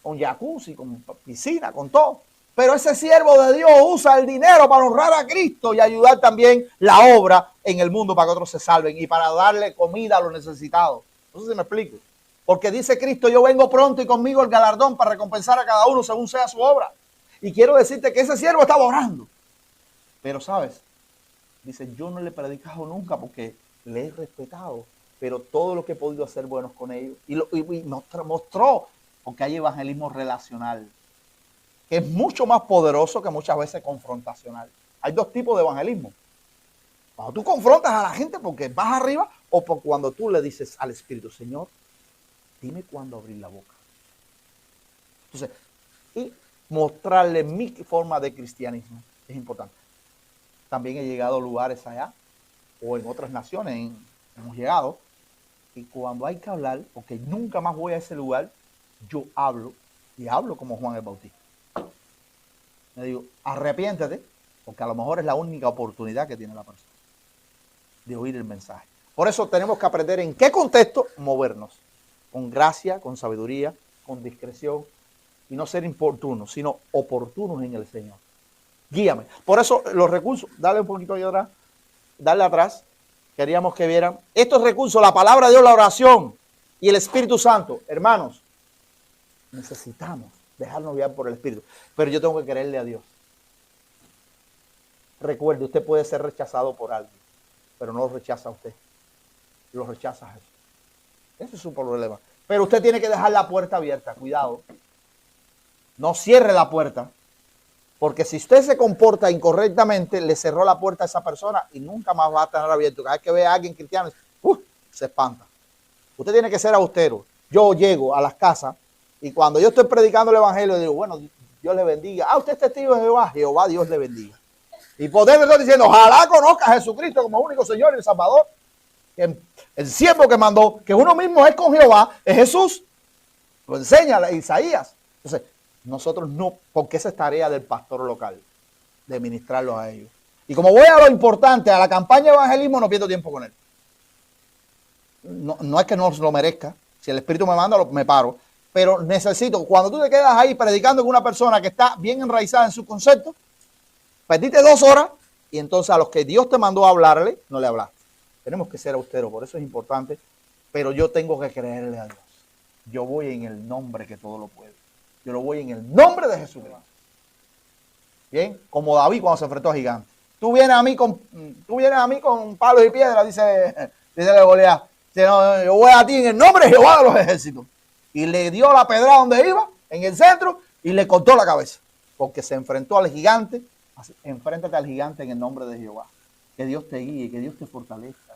Con jacuzzi, con piscina, con todo. Pero ese siervo de Dios usa el dinero para honrar a Cristo y ayudar también la obra en el mundo para que otros se salven y para darle comida a los necesitados. No sé si me explico. Porque dice Cristo, yo vengo pronto y conmigo el galardón para recompensar a cada uno según sea su obra. Y quiero decirte que ese siervo estaba orando. Pero sabes, dice, yo no le he predicado nunca porque le he respetado. Pero todo lo que he podido hacer buenos con ellos. Y mostró, porque hay evangelismo relacional, que es mucho más poderoso que muchas veces confrontacional. Hay dos tipos de evangelismo. Cuando tú confrontas a la gente porque vas arriba o por cuando tú le dices al Espíritu, Señor, dime cuándo abrir la boca. Entonces, y mostrarle mi forma de cristianismo es importante. También he llegado a lugares allá o en otras naciones hemos llegado y cuando hay que hablar, porque nunca más voy a ese lugar, yo hablo y hablo como Juan el Bautista. Me digo, arrepiéntete, porque a lo mejor es la única oportunidad que tiene la persona de oír el mensaje. Por eso tenemos que aprender en qué contexto movernos, con gracia, con sabiduría, con discreción, y no ser importunos, sino oportunos en el Señor. Guíame. Por eso los recursos, dale un poquito ahí atrás, dale atrás, queríamos que vieran estos recursos, la palabra de Dios, la oración y el Espíritu Santo. Hermanos, necesitamos dejarnos guiar por el Espíritu, pero yo tengo que creerle a Dios. Recuerde, usted puede ser rechazado por alguien, pero no lo rechaza a usted, lo rechaza a Jesús. Ese es su problema. Pero usted tiene que dejar la puerta abierta, cuidado. No cierre la puerta, porque si usted se comporta incorrectamente, le cerró la puerta a esa persona y nunca más va a tener abierto. Cada vez que ve a alguien cristiano, se espanta. Usted tiene que ser austero. Yo llego a las casas y cuando yo estoy predicando el evangelio, digo, bueno, Dios le bendiga. Ah, usted es testigo de Jehová. Jehová, Dios le bendiga. Y por dentro estoy diciendo, ojalá conozca a Jesucristo como único Señor y Salvador. El siervo que mandó, que uno mismo es con Jehová, es Jesús. Lo enseña Isaías. Entonces, nosotros no, porque esa es tarea del pastor local, de ministrarlos a ellos. Y como voy a lo importante, a la campaña de evangelismo, no pierdo tiempo con él. No es que no lo merezca. Si el Espíritu me manda, me paro. Pero necesito, cuando tú te quedas ahí predicando con una persona que está bien enraizada en su concepto, perdiste 2 horas y entonces a los que Dios te mandó a hablarle, no le hablaste. Tenemos que ser austeros, por eso es importante. Pero yo tengo que creerle a Dios. Yo voy en el nombre que todo lo puede. Yo lo voy en el nombre de Jesucristo. Bien, como David cuando se enfrentó a gigantes. Tú vienes a mí con palos y piedras, dice Goliat. Dice, no, yo voy a ti en el nombre de Jehová de los ejércitos. Y le dio la pedra donde iba, en el centro, y le cortó la cabeza. Porque se enfrentó al gigante. Así, enfréntate al gigante en el nombre de Jehová. Que Dios te guíe, que Dios te fortalezca.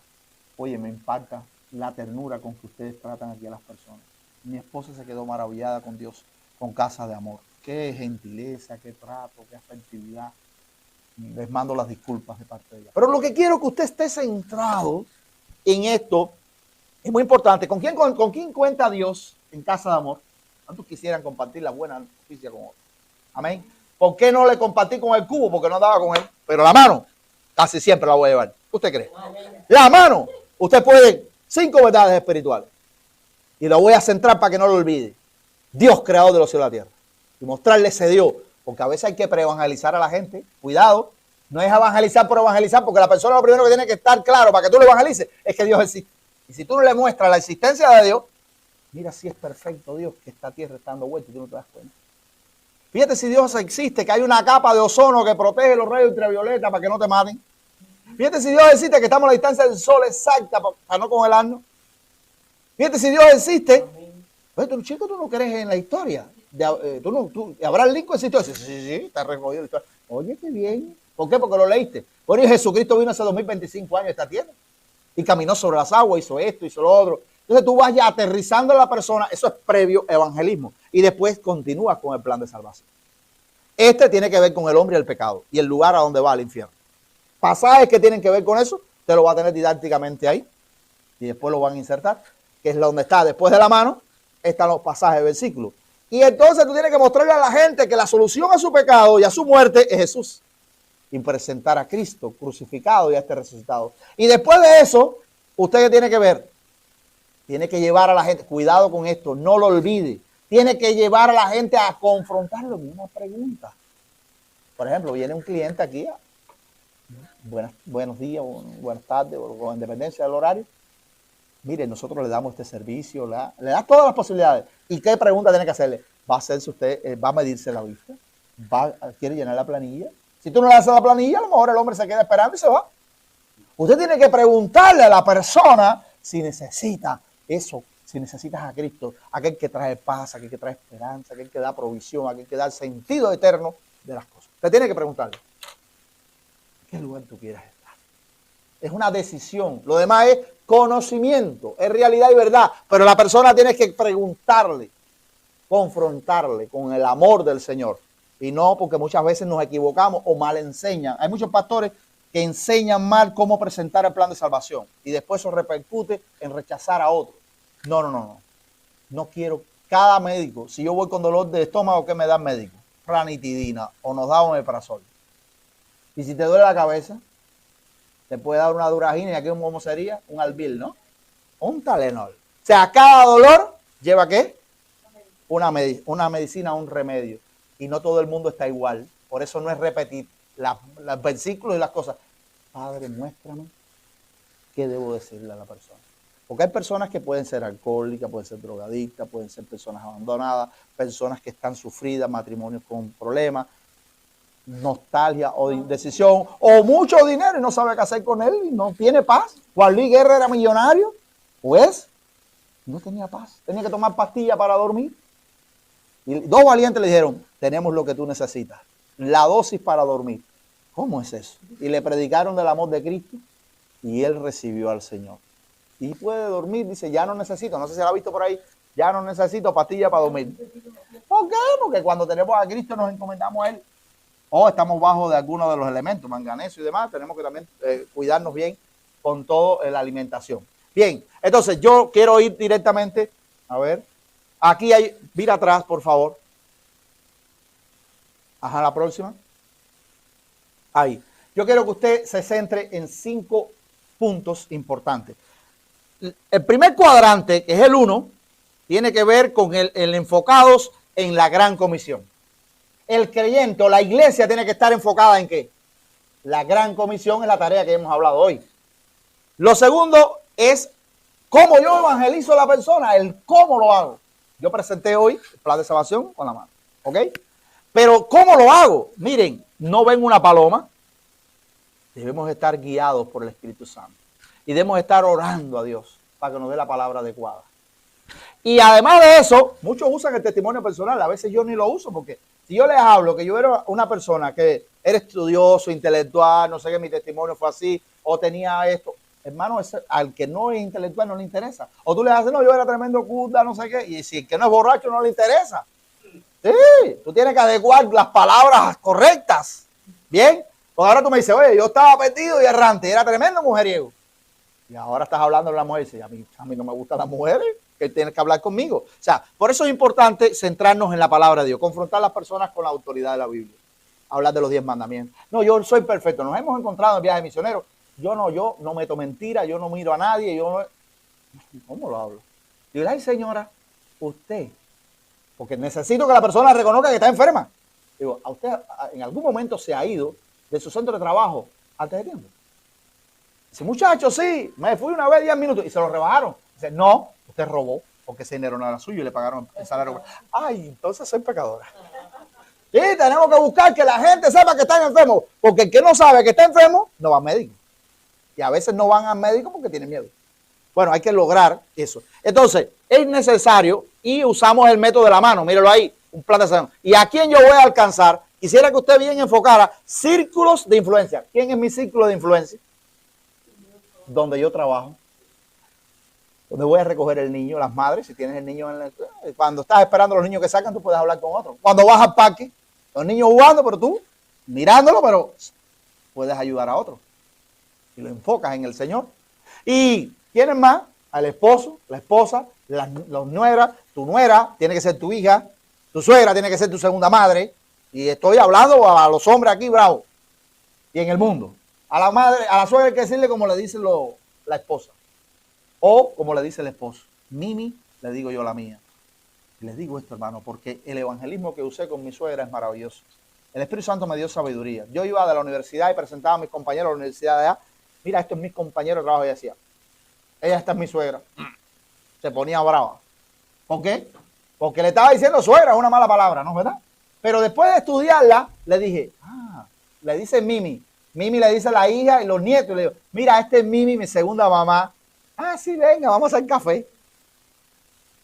Oye, me impacta la ternura con que ustedes tratan aquí a las personas. Mi esposa se quedó maravillada con Dios, con Casa de Amor. Qué gentileza, qué trato, qué afectividad. Les mando las disculpas de parte de ella. Pero lo que quiero es que usted esté centrado en esto. Es muy importante. ¿Con quién cuenta Dios en Casa de Amor? ¿Cuántos quisieran compartir la buena noticia con otros? Amén. ¿Por qué no le compartí con el cubo? Porque no andaba con él. Pero la mano, casi siempre la voy a llevar. ¿Qué usted cree? La mano. Usted puede 5 verdades espirituales. Y lo voy a centrar para que no lo olvide. Dios, creador de los cielos y la tierra. Y mostrarle ese Dios. Porque a veces hay que pre-evangelizar a la gente. Cuidado. No es evangelizar por evangelizar. Porque la persona lo primero que tiene que estar claro para que tú lo evangelices es que Dios existe. Y si tú no le muestras la existencia de Dios, mira si es perfecto Dios que esta tierra está dando vuelta y tú no te das cuenta. Fíjate si Dios existe, que hay una capa de ozono que protege los rayos ultravioleta para que no te maten. Fíjate si Dios existe, que estamos a la distancia del sol exacta para no congelarnos. Fíjate si Dios existe. Oye, tú, chico, tú no crees en la historia. Abraham Lincoln existió. Sí, está recogido la historia. Oye, qué bien. ¿Por qué? Porque lo leíste. Bueno, y Jesucristo vino hace 2025 años a esta tierra. Y caminó sobre las aguas, hizo esto, hizo lo otro. Entonces tú vas ya aterrizando a la persona, eso es previo evangelismo. Y después continúas con el plan de salvación. Este tiene que ver con el hombre y el pecado y el lugar a donde va al infierno. Pasajes que tienen que ver con eso, te lo va a tener didácticamente ahí. Y después lo van a insertar, que es donde está después de la mano, están los pasajes de versículos. Y entonces tú tienes que mostrarle a la gente que la solución a su pecado y a su muerte es Jesús. Y presentar a Cristo crucificado y a este resucitado. Y después de eso, ¿usted qué tiene que ver? Tiene que llevar a la gente, cuidado con esto, no lo olvide. Tiene que llevar a la gente a confrontarlo con una pregunta. Por ejemplo, viene un cliente aquí, buenos días, buenas tardes, o con independencia del horario. Mire, nosotros le damos este servicio, le da todas las posibilidades. ¿Y qué pregunta tiene que hacerle? ¿Va a hacerse usted, va a medirse la vista? ¿Quiere llenar la planilla? Si tú no le haces la planilla, a lo mejor el hombre se queda esperando y se va. Usted tiene que preguntarle a la persona si necesita eso, si necesitas a Cristo, aquel que trae paz, aquel que trae esperanza, aquel que da provisión, aquel que da el sentido eterno de las cosas. Usted tiene que preguntarle, ¿en qué lugar tú quieres estar? Es una decisión. Lo demás es conocimiento, es realidad y verdad. Pero la persona tiene que preguntarle, confrontarle con el amor del Señor. Y no porque muchas veces nos equivocamos o mal enseñan. Hay muchos pastores que enseñan mal cómo presentar el plan de salvación. Y después eso repercute en rechazar a otros. No. No quiero. Cada médico, si yo voy con dolor de estómago, ¿qué me da el médico? Ranitidina o nos da un omeprazol. Y si te duele la cabeza, te puede dar una duragina y aquí ¿cómo sería? Un Albil, ¿no? Un Talenol. O sea, cada dolor lleva ¿qué? Una medicina, un remedio. Y no todo el mundo está igual. Por eso no es repetir los versículos y las cosas. Padre, muéstrame qué debo decirle a la persona. Porque hay personas que pueden ser alcohólicas, pueden ser drogadictas, pueden ser personas abandonadas, personas que están sufridas, matrimonios con problemas, nostalgia o indecisión, o mucho dinero y no sabe qué hacer con él y no tiene paz. Juan Luis Guerra era millonario, pues no tenía paz. Tenía que tomar pastillas para dormir. Y 2 valientes le dijeron, tenemos lo que tú necesitas, la dosis para dormir. ¿Cómo es eso? Y le predicaron del amor de Cristo y él recibió al Señor. y puede dormir. Dice, ya no necesito, no sé si la ha visto por ahí, ya no necesito pastilla para dormir. ¿Por qué? Porque cuando tenemos a Cristo nos encomendamos a Él. O estamos bajo de alguno de los elementos, manganeso y demás, tenemos que también cuidarnos bien con toda la alimentación. Bien, entonces yo quiero ir directamente, a ver, aquí hay, mira atrás, por favor. Ajá, la próxima. Ahí. Yo quiero que usted se centre en 5 puntos importantes. El primer cuadrante, que es el 1, tiene que ver con el enfocados en la gran comisión. El creyente o la iglesia tiene que estar enfocada en ¿qué? La gran comisión es la tarea que hemos hablado hoy. Lo segundo es cómo yo evangelizo a la persona, el cómo lo hago. Yo presenté hoy el plan de salvación con la mano, ¿ok? Pero ¿cómo lo hago? Miren, no ven una paloma. Debemos estar guiados por el Espíritu Santo. Y debemos estar orando a Dios para que nos dé la palabra adecuada. Y además de eso, muchos usan el testimonio personal. A veces yo ni lo uso porque si yo les hablo que yo era una persona que era estudioso, intelectual, no sé qué, mi testimonio fue así, o tenía esto. Hermano, al que no es intelectual no le interesa. O tú le haces, no, yo era tremendo culta, no sé qué. Y si el que no es borracho no le interesa. Sí, tú tienes que adecuar las palabras correctas. Bien, pues ahora tú me dices, oye, yo estaba perdido y errante, era tremendo mujeriego. Y ahora estás hablando de la mujer y dices, a mí no me gustan las mujeres, que tienes que hablar conmigo. O sea, por eso es importante centrarnos en la palabra de Dios, confrontar a las personas con la autoridad de la Biblia, hablar de los 10 mandamientos. No, yo soy perfecto, nos hemos encontrado en viajes misioneros. Yo no meto mentiras, yo no miro a nadie, yo no... ¿Cómo lo hablo? Digo, ay señora, usted, porque necesito que la persona reconozca que está enferma. Digo, ¿a usted en algún momento se ha ido de su centro de trabajo antes de tiempo? Dice, muchacho, sí, me fui una vez 10 minutos y se lo rebajaron. Dice, no, usted robó porque ese dinero no era suyo y le pagaron el salario. Ay, entonces soy pecadora. Sí, tenemos que buscar que la gente sepa que están enfermos, porque el que no sabe que está enfermo no va al médico. Y a veces no van al médico porque tienen miedo. Bueno, hay que lograr eso. Entonces, es necesario y usamos el método de la mano. Míralo ahí, un plan de salvación. ¿Y a quién yo voy a alcanzar? Quisiera que usted bien enfocara círculos de influencia. ¿Quién es mi círculo de influencia? Donde yo trabajo. Donde voy a recoger el niño, las madres, si tienes el niño en la... Cuando estás esperando a los niños que sacan, tú puedes hablar con otros. Cuando vas al parque, los niños jugando, pero tú mirándolo, pero puedes ayudar a otros. Y lo enfocas en el Señor. Y tienes más al esposo, la esposa, las nueras, tu nuera tiene que ser tu hija, tu suegra tiene que ser tu segunda madre. Y estoy hablando a los hombres aquí, bravo. Y en el mundo. A la madre, a la suegra hay que decirle como le dice la esposa. O como le dice el esposo. Mimi, le digo yo la mía. Y les digo esto, hermano, porque el evangelismo que usé con mi suegra es maravilloso. El Espíritu Santo me dio sabiduría. Yo iba de la universidad y presentaba a mis compañeros de la universidad de allá. Mira, estos son mis compañeros de trabajo. Y decía, esta es mi suegra. Se ponía brava. ¿Por qué? Porque le estaba diciendo suegra, es una mala palabra, ¿no? ¿Verdad? Pero después de estudiarla, le dije, le dice Mimi. Mimi le dice a la hija y los nietos. Y le digo, mira, este es Mimi, mi segunda mamá. Sí, venga, vamos a hacer café.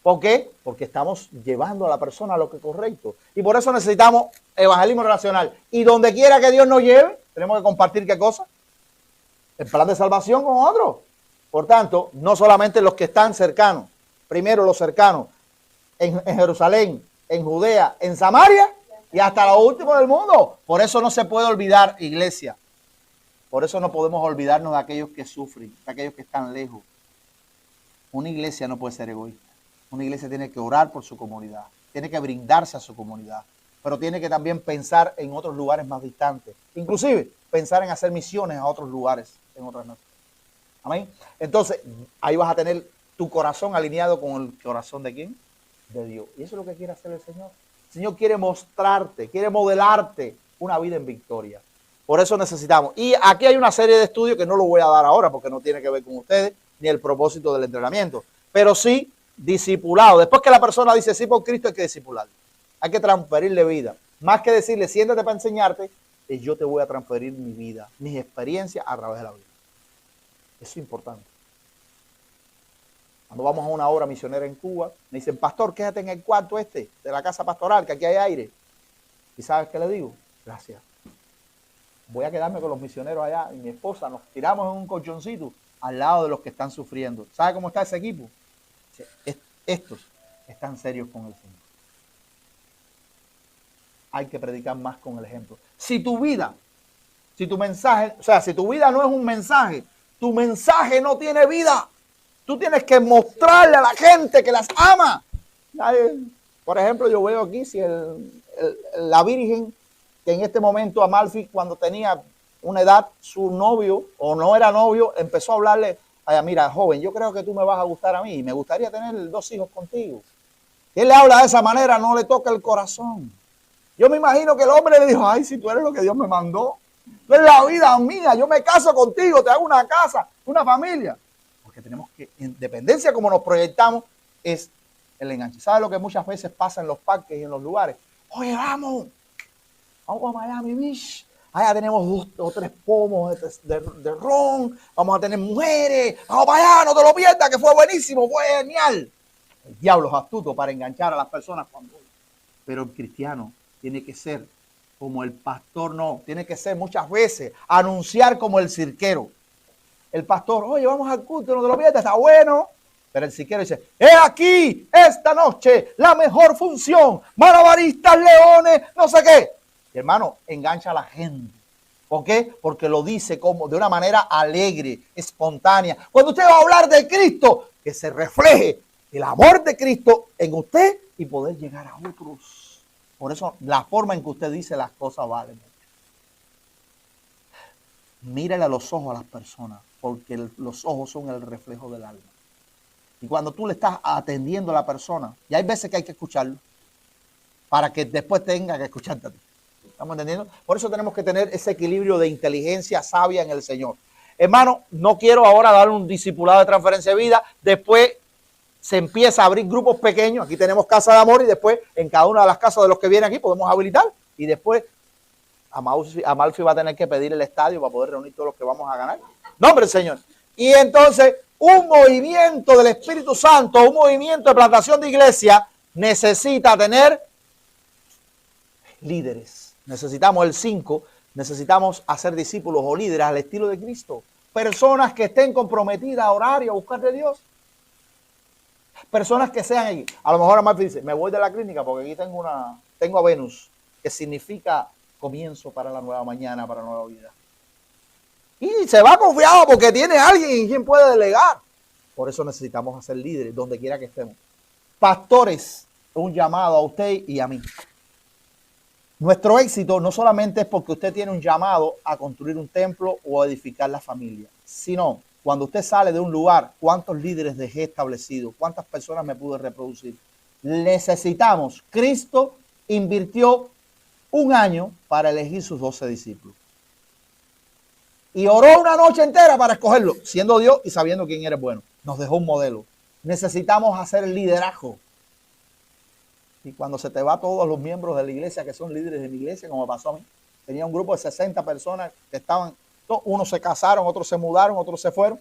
¿Por qué? Porque estamos llevando a la persona a lo que es correcto. Y por eso necesitamos evangelismo relacional. Y donde quiera que Dios nos lleve, tenemos que compartir ¿qué cosa? El plan de salvación con otros. Por tanto, no solamente los que están cercanos. Primero los cercanos. En Jerusalén, en Judea, en Samaria y hasta lo último del mundo. Por eso no se puede olvidar, iglesia. Por eso no podemos olvidarnos de aquellos que sufren, de aquellos que están lejos. Una iglesia no puede ser egoísta. Una iglesia tiene que orar por su comunidad, tiene que brindarse a su comunidad, pero tiene que también pensar en otros lugares más distantes. Inclusive, pensar en hacer misiones a otros lugares, en otras naciones. Amén. Entonces, ahí vas a tener tu corazón alineado con el corazón de ¿quién? De Dios. Y eso es lo que quiere hacer el Señor. El Señor quiere mostrarte, quiere modelarte una vida en victoria. Por eso necesitamos. Y aquí hay una serie de estudios que no lo voy a dar ahora porque no tiene que ver con ustedes ni el propósito del entrenamiento. Pero sí, discipulado. Después que la persona dice sí por Cristo, hay que discipularlo. Hay que transferirle vida. Más que decirle siéntate para enseñarte, es yo te voy a transferir mi vida, mis experiencias a través de la vida. Eso es importante. Cuando vamos a una obra misionera en Cuba, me dicen, pastor, quédate en el cuarto de la casa pastoral, que aquí hay aire. ¿Y sabes qué le digo? Gracias. Voy a quedarme con los misioneros allá y mi esposa, nos tiramos en un colchoncito al lado de los que están sufriendo. ¿Sabe cómo está ese equipo? Estos están serios con el Señor. Hay que predicar más con el ejemplo. Si tu vida, si tu mensaje, o sea, si tu vida no es un mensaje, tu mensaje no tiene vida. Tú tienes que mostrarle a la gente que las ama. Por ejemplo, yo veo aquí si la Virgen, que en este momento Amalfi, cuando tenía una edad, su novio, o no era novio, empezó a hablarle, mira, joven, yo creo que tú me vas a gustar a mí, y me gustaría tener 2 hijos contigo. Y él le habla de esa manera, no le toca el corazón. Yo me imagino que el hombre le dijo, ay, si tú eres lo que Dios me mandó, tú eres la vida mía, yo me caso contigo, te hago una casa, una familia. Porque tenemos que, en dependencia como nos proyectamos, es el enganche. ¿Sabes lo que muchas veces pasa en los parques y en los lugares? Oye, vamos a Miami Beach. Allá tenemos 2 o 3 pomos de ron, vamos a tener mujeres, vamos para allá, no te lo pierdas, que fue buenísimo, fue genial. El diablo es astuto para enganchar a las personas pero el cristiano tiene que ser como el pastor, no, tiene que ser muchas veces, anunciar como el cirquero. El pastor, oye, vamos al culto, no te lo pierdas, está bueno. Pero el cirquero dice, he aquí, esta noche, la mejor función, malabaristas, leones, no sé qué. Y hermano, engancha a la gente. ¿Por qué? Porque lo dice como de una manera alegre, espontánea. Cuando usted va a hablar de Cristo, que se refleje el amor de Cristo en usted y poder llegar a otros. Por eso la forma en que usted dice las cosas vale mucho. Mírale a los ojos a las personas, porque los ojos son el reflejo del alma. Y cuando tú le estás atendiendo a la persona, y hay veces que hay que escucharlo, para que después tenga que escucharte a ti. ¿Estamos entendiendo? Por eso tenemos que tener ese equilibrio de inteligencia sabia en el Señor. Hermano, no quiero ahora dar un discipulado de transferencia de vida. Después se empieza a abrir grupos pequeños. Aquí tenemos Casa de Amor y después en cada una de las casas de los que vienen aquí podemos habilitar. Y después Amalfi va a tener que pedir el estadio para poder reunir todos los que vamos a ganar. Nombre del Señor. Y entonces un movimiento del Espíritu Santo, un movimiento de plantación de iglesia necesita tener líderes. Necesitamos el 5, necesitamos hacer discípulos o líderes al estilo de Cristo. Personas que estén comprometidas a orar y a buscar de Dios. Personas que sean allí. A lo mejor Amalfi dice, me voy de la clínica porque aquí tengo a Venus, que significa comienzo para la nueva mañana, para la nueva vida. Y se va confiado porque tiene alguien en quien puede delegar. Por eso necesitamos hacer líderes donde quiera que estemos. Pastores, un llamado a usted y a mí. Nuestro éxito no solamente es porque usted tiene un llamado a construir un templo o a edificar la familia, sino cuando usted sale de un lugar, ¿cuántos líderes dejé establecidos? ¿Cuántas personas me pude reproducir? Necesitamos. Cristo invirtió 1 año para elegir sus 12 discípulos. Y oró una noche entera para escogerlo, siendo Dios y sabiendo quién era bueno. Nos dejó un modelo. Necesitamos hacer el liderazgo. Y cuando se te va todos los miembros de la iglesia que son líderes de mi iglesia, como pasó a mí, tenía un grupo de 60 personas que estaban, unos se casaron, otros se mudaron, otros se fueron.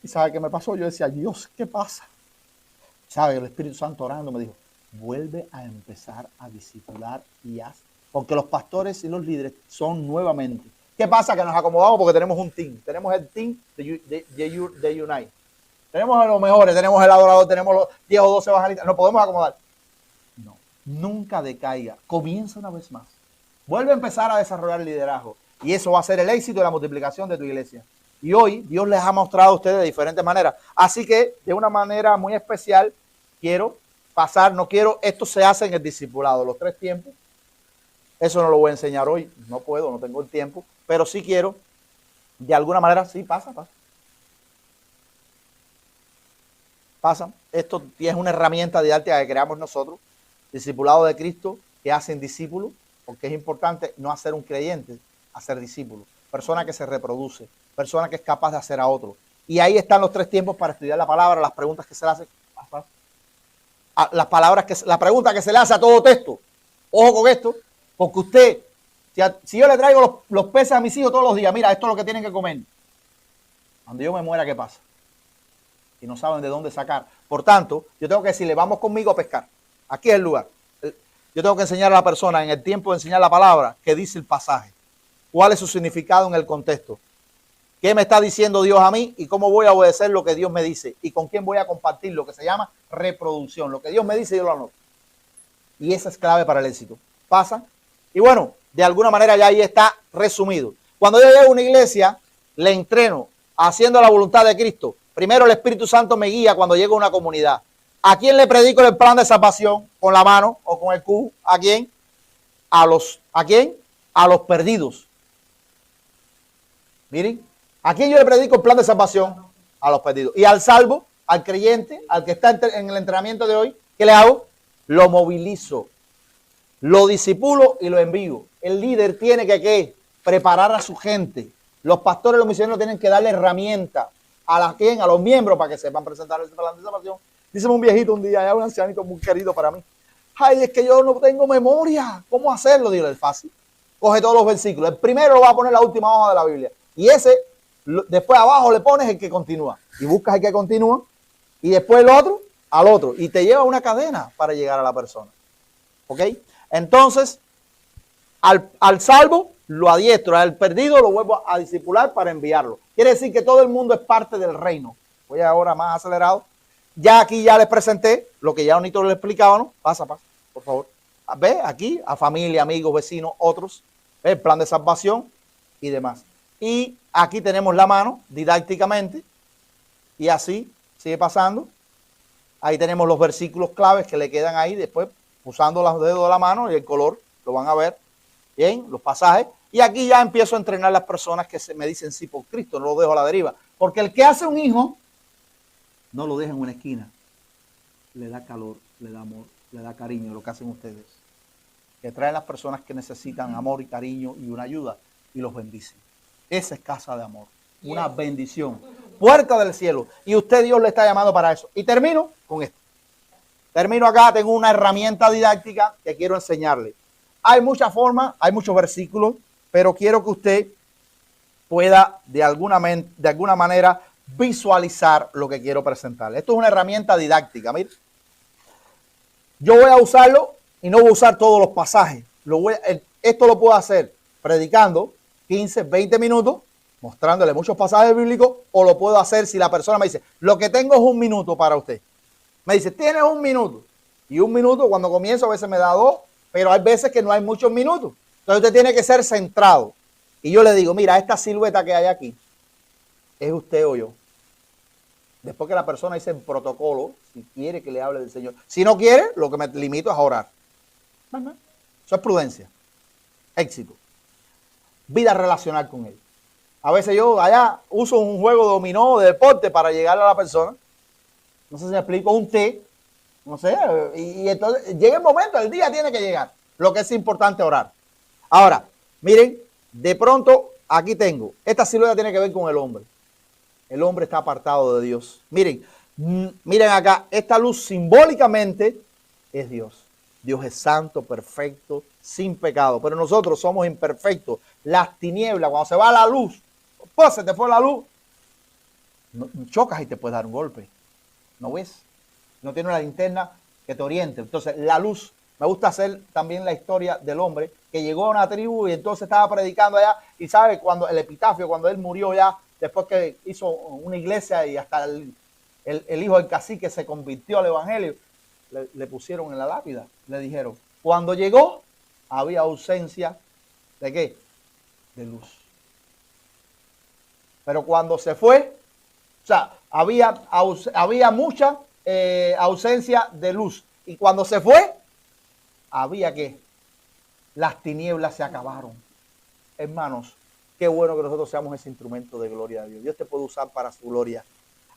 ¿Y sabe qué me pasó? Yo decía, Dios, ¿qué pasa? ¿Sabe? El Espíritu Santo orando me dijo, vuelve a empezar a discipular y haz. Porque los pastores y los líderes son nuevamente. ¿Qué pasa? Que nos acomodamos porque tenemos un team. Tenemos el team de Unite. Tenemos a los mejores, tenemos el adorador, tenemos los 10 o 12 evangelistas. No podemos acomodar. No, nunca decaiga. Comienza una vez más. Vuelve a empezar a desarrollar el liderazgo. Y eso va a ser el éxito de la multiplicación de tu iglesia. Y hoy Dios les ha mostrado a ustedes de diferentes maneras. Así que de una manera muy especial quiero pasar, esto se hace en el discipulado, los 3 tiempos. Eso no lo voy a enseñar hoy, no puedo, no tengo el tiempo, pero sí quiero, de alguna manera, sí, pasa. Esto es una herramienta didáctica que creamos nosotros, discipulado de Cristo, que hacen discípulos, porque es importante no hacer un creyente, hacer discípulos, persona que se reproduce, persona que es capaz de hacer a otro. Y ahí están los 3 tiempos para estudiar la palabra, las preguntas que se le hacen, la pregunta que se le hace a todo texto. Ojo con esto. Porque usted, si yo le traigo los peces a mis hijos todos los días, mira, esto es lo que tienen que comer. Cuando yo me muera, ¿qué pasa? Y no saben de dónde sacar. Por tanto, yo tengo que decirle, vamos conmigo a pescar. Aquí es el lugar. Yo tengo que enseñar a la persona, en el tiempo de enseñar la palabra, qué dice el pasaje. Cuál es su significado en el contexto. ¿Qué me está diciendo Dios a mí y cómo voy a obedecer lo que Dios me dice? ¿Y con quién voy a compartir lo que se llama reproducción? Lo que Dios me dice, yo lo anoto. Y esa es clave para el éxito. Pasa. Y bueno, de alguna manera ya ahí está resumido. Cuando yo llego a una iglesia, le entreno haciendo la voluntad de Cristo. Primero el Espíritu Santo me guía cuando llego a una comunidad. ¿A quién le predico el plan de salvación? ¿Con la mano o con el cubo? ¿A quién? ¿A quién? A los perdidos. Miren, ¿a quién yo le predico el plan de salvación? A los perdidos. Y al salvo, al creyente, al que está en el entrenamiento de hoy, ¿qué le hago? Lo movilizo, lo disipulo y lo envío. El líder tiene que ¿qué? Preparar a su gente. Los pastores, los misioneros tienen que darle herramientas a los miembros para que sepan presentar ese plan de salvación. Dice un viejito un día, un ancianito muy querido para mí. Ay, es que yo no tengo memoria. ¿Cómo hacerlo? Dile, es fácil. Coge todos los versículos. El primero lo va a poner en la última hoja de la Biblia. Y ese, después abajo le pones el que continúa. Y buscas el que continúa. Y después el otro, al otro. Y te lleva una cadena para llegar a la persona. ¿Ok? Entonces, al salvo lo adiestro. Al perdido lo vuelvo a discipular para enviarlo. Quiere decir que todo el mundo es parte del reino. Voy ahora más acelerado. Ya aquí ya les presenté lo que ya ahorita les explicaba, ¿no? Pasa, por favor. Ve aquí a familia, amigos, vecinos, otros. Ve el plan de salvación y demás. Y aquí tenemos la mano didácticamente. Y así sigue pasando. Ahí tenemos los versículos claves que le quedan ahí. Después usando los dedos de la mano y el color. Lo van a ver. Bien, los pasajes. Y aquí ya empiezo a entrenar a las personas que me dicen sí por Cristo. No lo dejo a la deriva. Porque el que hace un hijo no lo deja en una esquina. Le da calor, le da amor, le da cariño, lo que hacen ustedes. Que traen las personas que necesitan amor y cariño y una ayuda y los bendicen. Esa es casa de amor. Una bendición. Puerta del cielo. Y usted, Dios, le está llamando para eso. Y termino con esto. Termino acá, tengo una herramienta didáctica que quiero enseñarle. Hay muchas formas, hay muchos versículos, pero quiero que usted pueda de alguna manera visualizar lo que quiero presentarle. Esto es una herramienta didáctica. Mire, yo voy a usarlo y no voy a usar todos los pasajes. Esto lo puedo hacer predicando 15, 20 minutos, mostrándole muchos pasajes bíblicos, o lo puedo hacer si la persona me dice, lo que tengo es 1 minuto para usted. Me dice, tienes 1 minuto. Y 1 minuto cuando comienzo a veces me da 2, pero hay veces que no hay muchos minutos. Entonces usted tiene que ser centrado. Y yo le digo, mira, esta silueta que hay aquí, ¿es usted o yo? Después que la persona dice en protocolo, si quiere que le hable del Señor. Si no quiere, lo que me limito es a orar. Eso es prudencia. Éxito. Vida relacional con Él. A veces yo allá uso un juego de dominó de deporte para llegar a la persona. No sé si me explico, un té. No sé. Y entonces llega el momento, el día tiene que llegar. Lo que es importante orar. Ahora, miren, de pronto aquí tengo. Esta silueta tiene que ver con el hombre. El hombre está apartado de Dios. Miren acá, esta luz simbólicamente es Dios. Dios es santo, perfecto, sin pecado. Pero nosotros somos imperfectos. Las tinieblas, cuando se va la luz, pues se te fue la luz, chocas y te puedes dar un golpe. ¿No ves? No tiene una linterna que te oriente. Entonces, la luz. Me gusta hacer también la historia del hombre que llegó a una tribu y entonces estaba predicando allá. Y sabe, cuando el epitafio, cuando él murió ya, después que hizo una iglesia y hasta el hijo del cacique se convirtió al evangelio, le pusieron en la lápida. Le dijeron, cuando llegó, había ausencia ¿de qué? De luz. Pero cuando se fue, o sea, había mucha ausencia de luz. Y cuando se fue, había que las tinieblas se acabaron. Hermanos, qué bueno que nosotros seamos ese instrumento de gloria de Dios. Dios te puede usar para su gloria.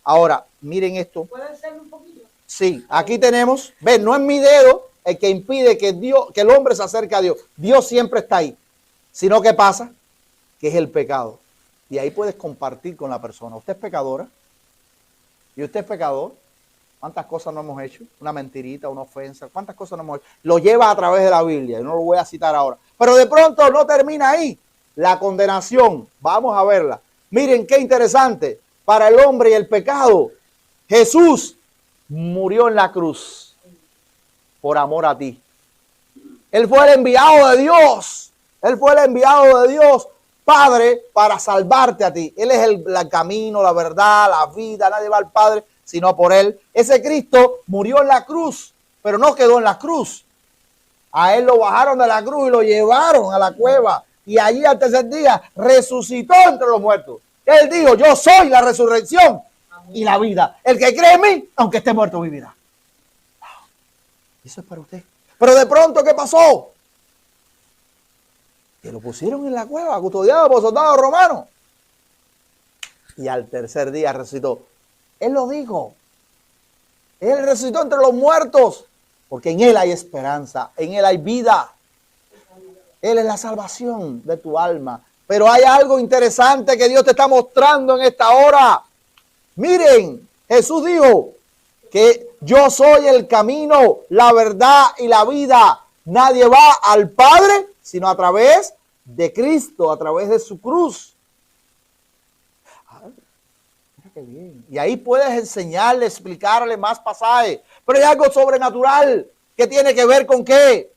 Ahora, miren esto. ¿Puede ser un poquito? Sí, aquí tenemos, ven, no es mi dedo el que impide que el hombre se acerque a Dios. Dios siempre está ahí. Sino que pasa, que es el pecado. Y ahí puedes compartir con la persona. Usted es pecadora. Y usted es pecador. ¿Cuántas cosas no hemos hecho? Una mentirita, una ofensa. ¿Cuántas cosas no hemos hecho? Lo lleva a través de la Biblia. Yo no lo voy a citar ahora. Pero de pronto no termina ahí. La condenación. Vamos a verla. Miren qué interesante. Para el hombre y el pecado. Jesús murió en la cruz. Por amor a ti. Él fue el enviado de Dios. Él fue el enviado de Dios Padre para salvarte a ti. Él es el camino, la verdad, la vida. Nadie va al Padre sino por Él. Ese Cristo murió en la cruz, pero no quedó en la cruz. A Él lo bajaron de la cruz y lo llevaron a la cueva. Y allí al tercer día resucitó entre los muertos. Él dijo, yo soy la resurrección y la vida. El que cree en mí, aunque esté muerto, vivirá. Eso es para usted. Pero de pronto, ¿qué pasó? Que lo pusieron en la cueva, custodiado por soldados romanos. Y al tercer día resucitó. Él lo dijo. Él resucitó entre los muertos. Porque en Él hay esperanza, en Él hay vida. Él es la salvación de tu alma. Pero hay algo interesante que Dios te está mostrando en esta hora. Miren, Jesús dijo que yo soy el camino, la verdad y la vida. Nadie va al Padre sino a través de Cristo, a través de su cruz. Mira qué bien. Y ahí puedes enseñarle, explicarle más pasajes. Pero hay algo sobrenatural que tiene que ver con qué.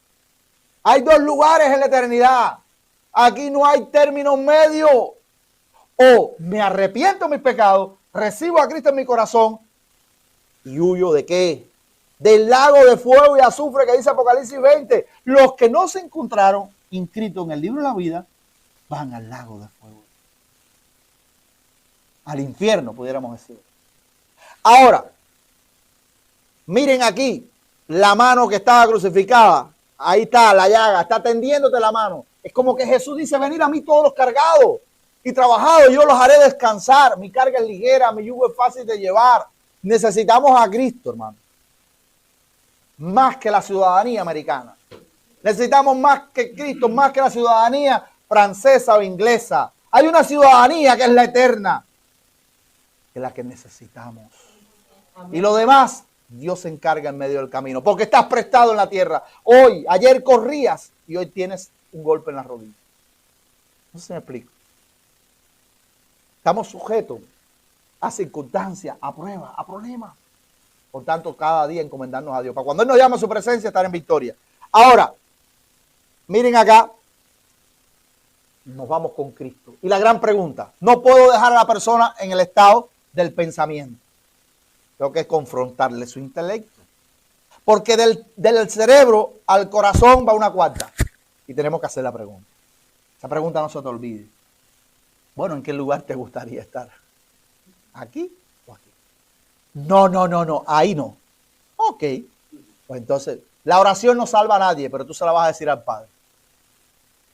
Hay dos lugares en la eternidad. Aquí no hay término medio. O me arrepiento de mis pecados, recibo a Cristo en mi corazón y huyo ¿de qué? Del lago de fuego y azufre que dice Apocalipsis 20. Los que no se encontraron inscritos en el libro de la vida van al lago de fuego. Al infierno, pudiéramos decir. Ahora, miren aquí la mano que estaba crucificada. Ahí está la llaga, está tendiéndote la mano. Es como que Jesús dice, venid a mí todos los cargados y trabajados, yo los haré descansar. Mi carga es ligera, mi yugo es fácil de llevar. Necesitamos a Cristo, hermano. Más que la ciudadanía americana. Necesitamos más que Cristo, más que la ciudadanía francesa o inglesa. Hay una ciudadanía que es la eterna, que es la que necesitamos. Amén. Y lo demás, Dios se encarga en medio del camino, porque estás prestado en la tierra. Hoy, ayer corrías y hoy tienes un golpe en la rodilla. No sé si me explico. Estamos sujetos a circunstancias, a pruebas, a problemas. Por tanto, cada día encomendarnos a Dios. Para cuando Él nos llama a su presencia, estar en victoria. Ahora, miren acá. Nos vamos con Cristo. Y la gran pregunta. No puedo dejar a la persona en el estado del pensamiento. Tengo que confrontarle su intelecto. Porque del cerebro al corazón va una cuarta. Y tenemos que hacer la pregunta. Esa pregunta no se te olvide. Bueno, ¿en qué lugar te gustaría estar? ¿Aquí o aquí? No, ahí no. Ok. Pues entonces, la oración no salva a nadie, pero tú se la vas a decir al Padre.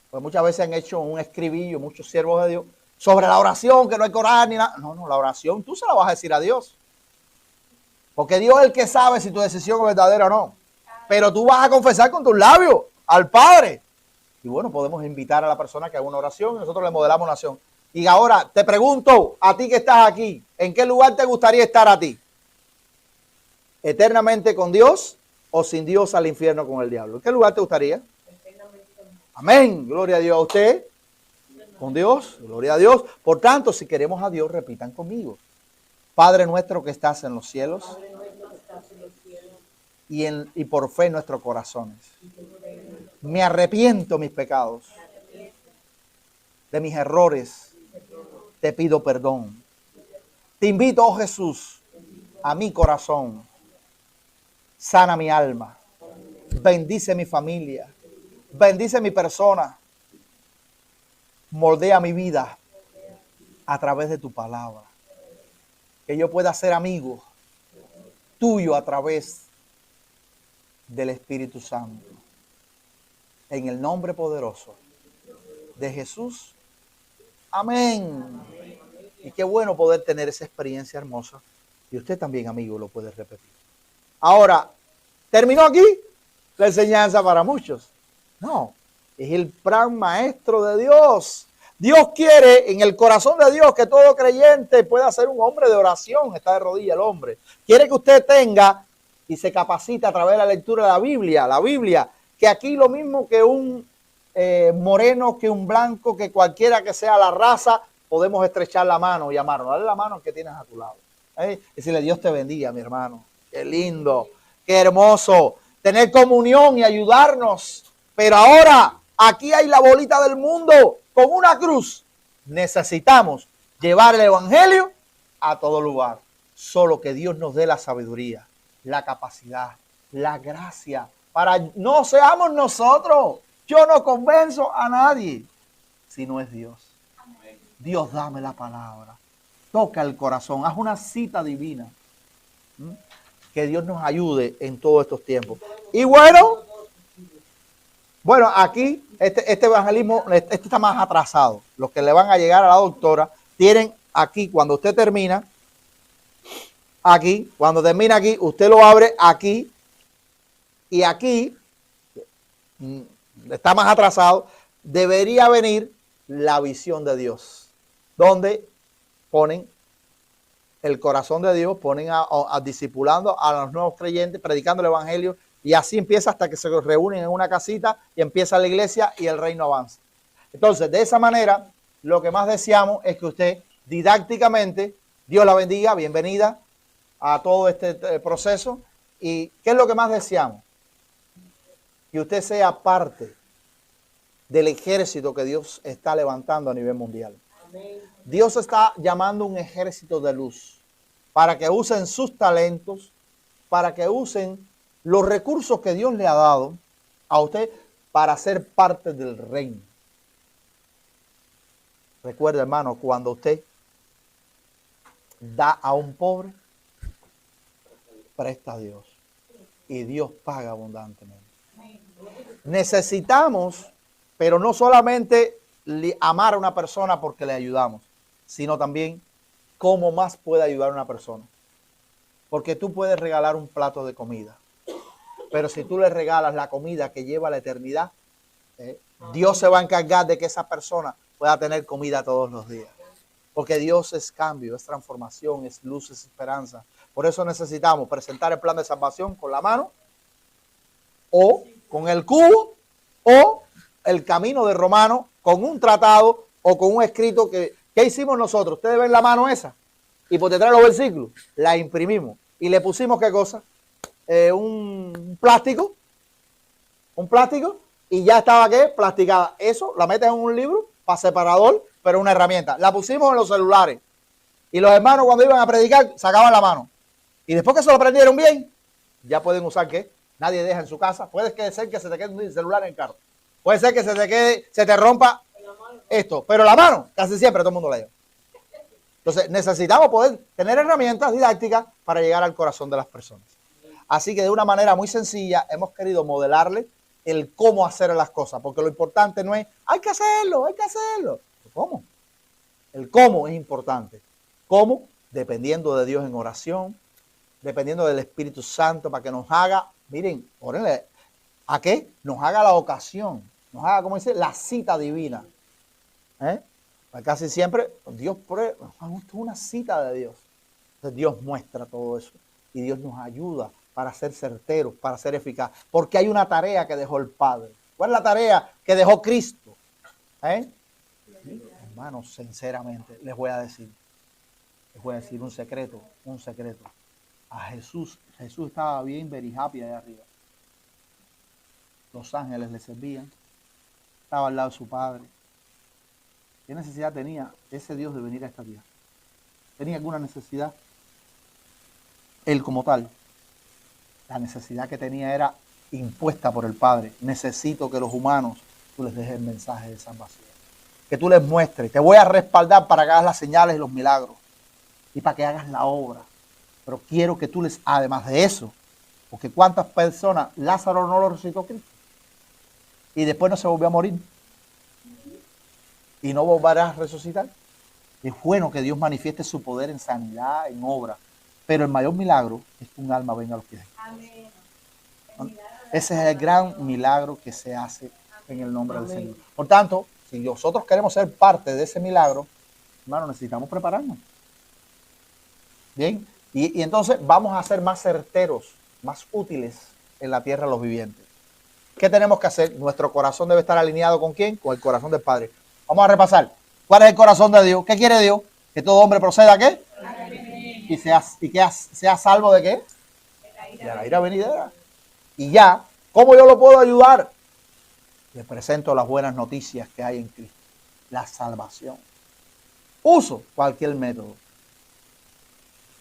Pues muchas veces han hecho un escribillo, muchos siervos de Dios, sobre la oración, que no hay que orar ni nada. No, la oración tú se la vas a decir a Dios. Porque Dios es el que sabe si tu decisión es verdadera o no. Pero tú vas a confesar con tus labios al Padre. Y bueno, podemos invitar a la persona que haga una oración y nosotros le modelamos una oración. Y ahora te pregunto, a ti que estás aquí, ¿en qué lugar te gustaría estar a ti? ¿Eternamente con Dios o sin Dios al infierno con el diablo? ¿En qué lugar te gustaría? Amén, gloria a Dios. ¿A usted? Con Dios, gloria a Dios. Por tanto, si queremos a Dios, repitan conmigo. Padre nuestro que estás en los cielos y por fe en nuestros corazones. Me arrepiento mis pecados, de mis errores. Te pido perdón. Te invito, oh Jesús, a mi corazón. Sana mi alma. Bendice mi familia. Bendice mi persona. Moldea mi vida a través de tu palabra. Que yo pueda ser amigo tuyo a través del Espíritu Santo. En el nombre poderoso de Jesús. Amén. Y qué bueno poder tener esa experiencia hermosa. Y usted también, amigo, lo puede repetir. Ahora, ¿terminó aquí la enseñanza para muchos? No, es el plan maestro de Dios. Dios quiere en el corazón de Dios que todo creyente pueda ser un hombre de oración. Está de rodillas el hombre. Quiere que usted tenga y se capacite a través de la lectura de la Biblia. La Biblia, que aquí lo mismo que un moreno, que un blanco, que cualquiera que sea la raza, podemos estrechar la mano y amarnos. Dale la mano al que tienes a tu lado. Decirle, Dios te bendiga, mi hermano. Qué lindo, qué hermoso. Tener comunión y ayudarnos. Pero ahora, aquí hay la bolita del mundo con una cruz necesitamos llevar el evangelio a todo lugar. Solo que Dios nos dé la sabiduría, la capacidad, la gracia, para no seamos nosotros. Yo no convenzo a nadie, si no es Dios. Dios, dame la palabra. Toca el corazón, haz una cita divina. Que Dios nos ayude en todos estos tiempos. Y bueno, aquí este evangelismo está más atrasado. Los que le van a llegar a la doctora tienen aquí, cuando usted termina, aquí, cuando termina aquí, usted lo abre aquí y aquí está más atrasado. Debería venir la visión de Dios, donde ponen el corazón de Dios, ponen a discipulando a los nuevos creyentes, predicando el evangelio, y así empieza hasta que se reúnen en una casita y empieza la iglesia y el reino avanza. Entonces, de esa manera, lo que más deseamos es que usted didácticamente, Dios la bendiga, bienvenida a todo este proceso. ¿Y qué es lo que más deseamos? Que usted sea parte del ejército que Dios está levantando a nivel mundial. Dios está llamando un ejército de luz para que usen sus talentos, para que usen los recursos que Dios le ha dado a usted para ser parte del reino. Recuerda, hermano, cuando usted da a un pobre, presta a Dios y Dios paga abundantemente. Necesitamos, pero no solamente amar a una persona porque le ayudamos, sino también cómo más puede ayudar a una persona. Porque tú puedes regalar un plato de comida, pero si tú le regalas la comida que lleva a la eternidad, Dios se va a encargar de que esa persona pueda tener comida todos los días. Porque Dios es cambio, es transformación, es luz, es esperanza. Por eso necesitamos presentar el plan de salvación con la mano, o con el cubo, o el camino de Romano, con un tratado o con un escrito que ¿qué hicimos nosotros? Ustedes ven la mano esa y por detrás de los versículos la imprimimos y le pusimos ¿qué cosa? Un plástico y ya estaba ¿qué? Plasticada. Eso la metes en un libro para separador, pero una herramienta. La pusimos en los celulares y los hermanos cuando iban a predicar sacaban la mano y después que se lo aprendieron bien, ya pueden usar ¿qué? Nadie deja en su casa. Puede ser que se te quede un celular en el carro. Puede ser que se te rompa esto, pero la mano casi siempre todo el mundo la lleva. Entonces necesitamos poder tener herramientas didácticas para llegar al corazón de las personas. Así que de una manera muy sencilla hemos querido modelarle el cómo hacer las cosas, porque lo importante no es hay que hacerlo. ¿Cómo? El cómo es importante. ¿Cómo? Dependiendo de Dios en oración, dependiendo del Espíritu Santo para que nos haga, miren, órenle, ¿a qué? Nos haga la ocasión, nos haga, como dice, la cita divina. Casi siempre Dios prueba, es una cita de Dios. Entonces Dios muestra todo eso y Dios nos ayuda para ser certeros, para ser eficaz, porque hay una tarea que dejó el Padre. ¿Cuál es la tarea que dejó Cristo? Hermanos, sinceramente les voy a decir un secreto. A Jesús estaba bien very happy allá arriba. Los ángeles le servían, estaba al lado de su Padre. ¿Qué necesidad tenía ese Dios de venir a esta tierra? ¿Tenía alguna necesidad? Él como tal, la necesidad que tenía era impuesta por el Padre. Necesito que los humanos, tú les dejes el mensaje de salvación. Que tú les muestres, te voy a respaldar para que hagas las señales y los milagros. Y para que hagas la obra. Pero quiero que tú les, además de eso, porque cuántas personas, Lázaro no lo resucitó Cristo. Y después no se volvió a morir. Y no volverá a resucitar. Es bueno que Dios manifieste su poder en sanidad, en obra. Pero el mayor milagro es que un alma venga a los pies. Amén. Ese es el gran milagro que se hace en el nombre del Señor. Por tanto, si nosotros queremos ser parte de ese milagro, hermano, necesitamos prepararnos. Bien, y entonces vamos a ser más certeros, más útiles en la tierra de los vivientes. ¿Qué tenemos que hacer? Nuestro corazón debe estar alineado ¿con quién? Con el corazón del Padre. Vamos a repasar. ¿Cuál es el corazón de Dios? ¿Qué quiere Dios? Que todo hombre proceda ¿a qué? Y sea salvo ¿de qué? De la ira venidera. Y ya, ¿cómo yo lo puedo ayudar? Les presento las buenas noticias que hay en Cristo. La salvación. Uso cualquier método.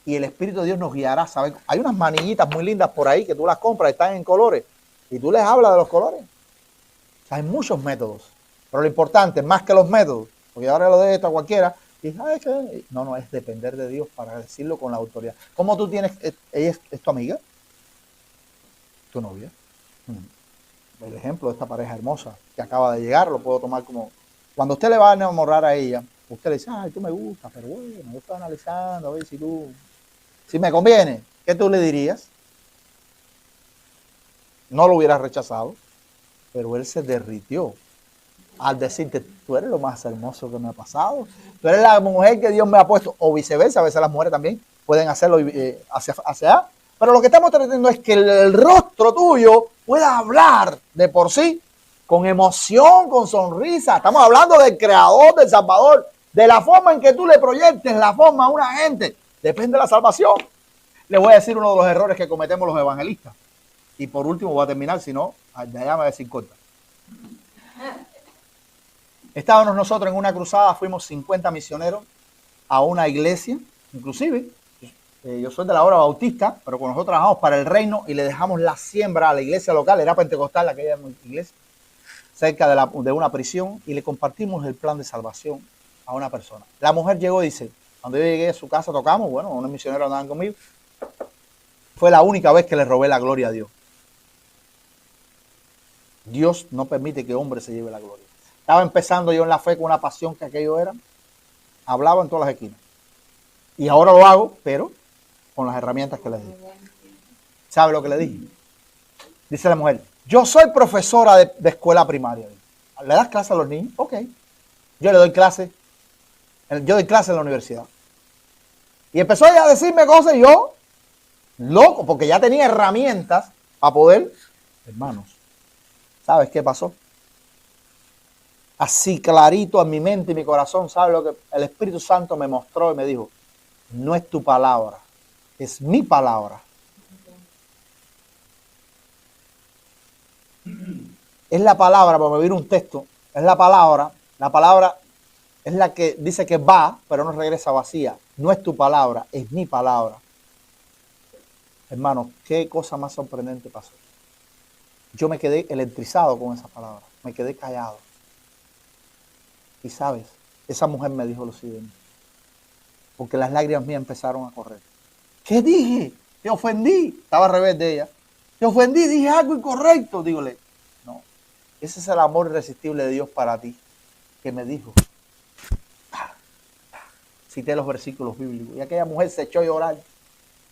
Y el Espíritu de Dios nos guiará. ¿Sabes? Hay unas manillitas muy lindas por ahí que tú las compras, están en colores. Y tú les hablas de los colores. O sea, hay muchos métodos. Pero lo importante, más que los métodos, porque ahora lo de esto a cualquiera, y ¿sabes qué? No, es depender de Dios para decirlo con la autoridad. ¿Cómo tú tienes? ¿Ella es tu amiga? ¿Tu novia? El ejemplo de esta pareja hermosa que acaba de llegar, lo puedo tomar como... Cuando usted le va a enamorar a ella, usted le dice, ay, tú me gustas, pero bueno, yo estoy analizando a ver si me conviene. ¿Qué tú le dirías? No lo hubieras rechazado, pero él se derritió al decirte, tú eres lo más hermoso que me ha pasado, tú eres la mujer que Dios me ha puesto, o viceversa, a veces las mujeres también pueden hacerlo hacia allá. Pero lo que estamos tratando es que el rostro tuyo pueda hablar de por sí, con emoción, con sonrisa. Estamos hablando del Creador, del Salvador, de la forma en que tú le proyectes la forma a una gente. Depende de la salvación. Le voy a decir uno de los errores que cometemos los evangelistas. Y por último voy a terminar, si no, de allá me voy a decir corta. Estábamos nosotros en una cruzada, fuimos 50 misioneros a una iglesia, inclusive yo soy de la obra bautista, pero con nosotros trabajamos para el reino y le dejamos la siembra a la iglesia local, era pentecostal aquella iglesia, cerca de una prisión, y le compartimos el plan de salvación a una persona. La mujer llegó y dice, cuando yo llegué a su casa tocamos, bueno, unos misioneros andaban conmigo, fue la única vez que le robé la gloria a Dios. Dios no permite que hombre se lleve la gloria. Estaba empezando yo en la fe con una pasión que aquello era, hablaba en todas las esquinas. Y ahora lo hago, pero con las herramientas que les di. ¿Sabe lo que le dije? Dice la mujer, yo soy profesora de escuela primaria. ¿Le das clase a los niños? Ok. Yo le doy clase. Yo doy clase en la universidad. Y empezó ella a decirme cosas y yo, loco, porque ya tenía herramientas para poder, hermanos, ¿sabes qué pasó? Así clarito en mi mente y mi corazón, ¿sabes lo que el Espíritu Santo me mostró y me dijo? No es tu palabra, es mi palabra. Es la palabra, para vivir un texto, es la palabra es la que dice que va, pero no regresa vacía. No es tu palabra, es mi palabra. Hermanos, qué cosa más sorprendente pasó. Yo me quedé electrizado con esa palabra, me quedé callado. Y sabes, esa mujer me dijo lo siguiente, porque las lágrimas mías empezaron a correr. ¿Qué dije? Te ofendí. Estaba al revés de ella. Te ofendí, dije algo incorrecto. Dígole, no, ese es el amor irresistible de Dios para ti, que me dijo. Cité los versículos bíblicos y aquella mujer se echó a llorar.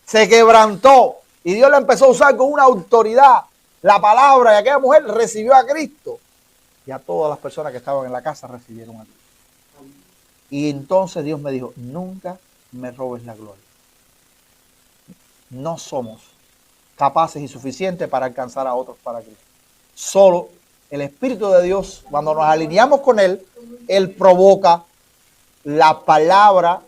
Se quebrantó y Dios la empezó a usar con una autoridad. La palabra, y aquella mujer recibió a Cristo. Y a todas las personas que estaban en la casa recibieron a Cristo. Y entonces Dios me dijo, nunca me robes la gloria. No somos capaces y suficientes para alcanzar a otros para Cristo. Solo el Espíritu de Dios, cuando nos alineamos con Él, Él provoca la palabra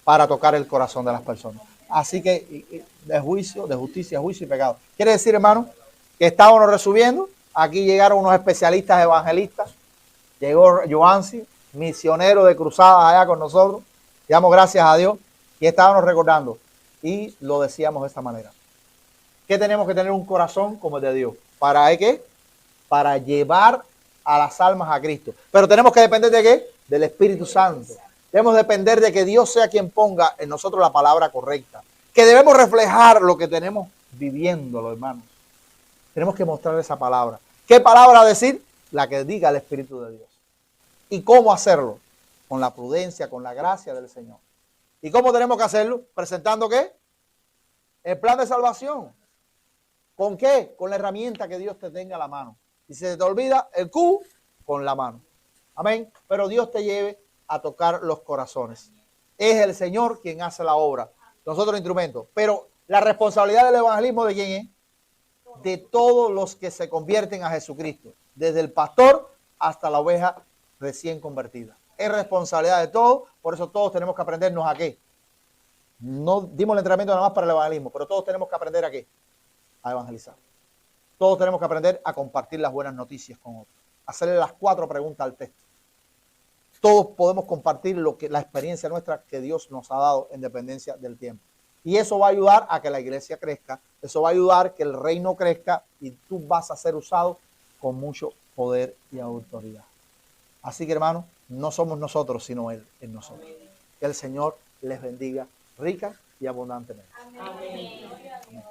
para tocar el corazón de las personas. Así que de juicio, de justicia, juicio y pecado. Quiere decir, hermano, que estábamos resumiendo. Aquí llegaron unos especialistas evangelistas. Llegó Joansi, misionero de cruzadas allá con nosotros. Damos gracias a Dios. Y estábamos recordando. Y lo decíamos de esta manera. Que tenemos que tener un corazón como el de Dios. ¿Para qué? Para llevar a las almas a Cristo. Pero tenemos que depender de qué? Del Espíritu Santo. Debemos depender de que Dios sea quien ponga en nosotros la palabra correcta. Que debemos reflejar lo que tenemos viviéndolo, hermanos. Tenemos que mostrar esa palabra. ¿Qué palabra decir? La que diga el Espíritu de Dios. ¿Y cómo hacerlo? Con la prudencia, con la gracia del Señor. ¿Y cómo tenemos que hacerlo? ¿Presentando qué? El plan de salvación. ¿Con qué? Con la herramienta que Dios te tenga a la mano. Y si se te olvida, el Q, con la mano. Amén. Pero Dios te lleve a tocar los corazones. Es el Señor quien hace la obra. Nosotros instrumentos. Pero la responsabilidad del evangelismo, ¿de quién es? De todos los que se convierten a Jesucristo. Desde el pastor hasta la oveja recién convertida. Es responsabilidad de todos. Por eso todos tenemos que aprendernos a qué. No dimos el entrenamiento nada más para el evangelismo, pero todos tenemos que aprender a qué. A evangelizar. Todos tenemos que aprender a compartir las buenas noticias con otros. Hacerle las 4 preguntas al texto. todos podemos compartir la experiencia nuestra que Dios nos ha dado en dependencia del tiempo. Y eso va a ayudar a que la iglesia crezca, eso va a ayudar a que el reino crezca y tú vas a ser usado con mucho poder y autoridad. Así que, hermanos, no somos nosotros, sino Él en nosotros. Que el Señor les bendiga rica y abundantemente. Amén.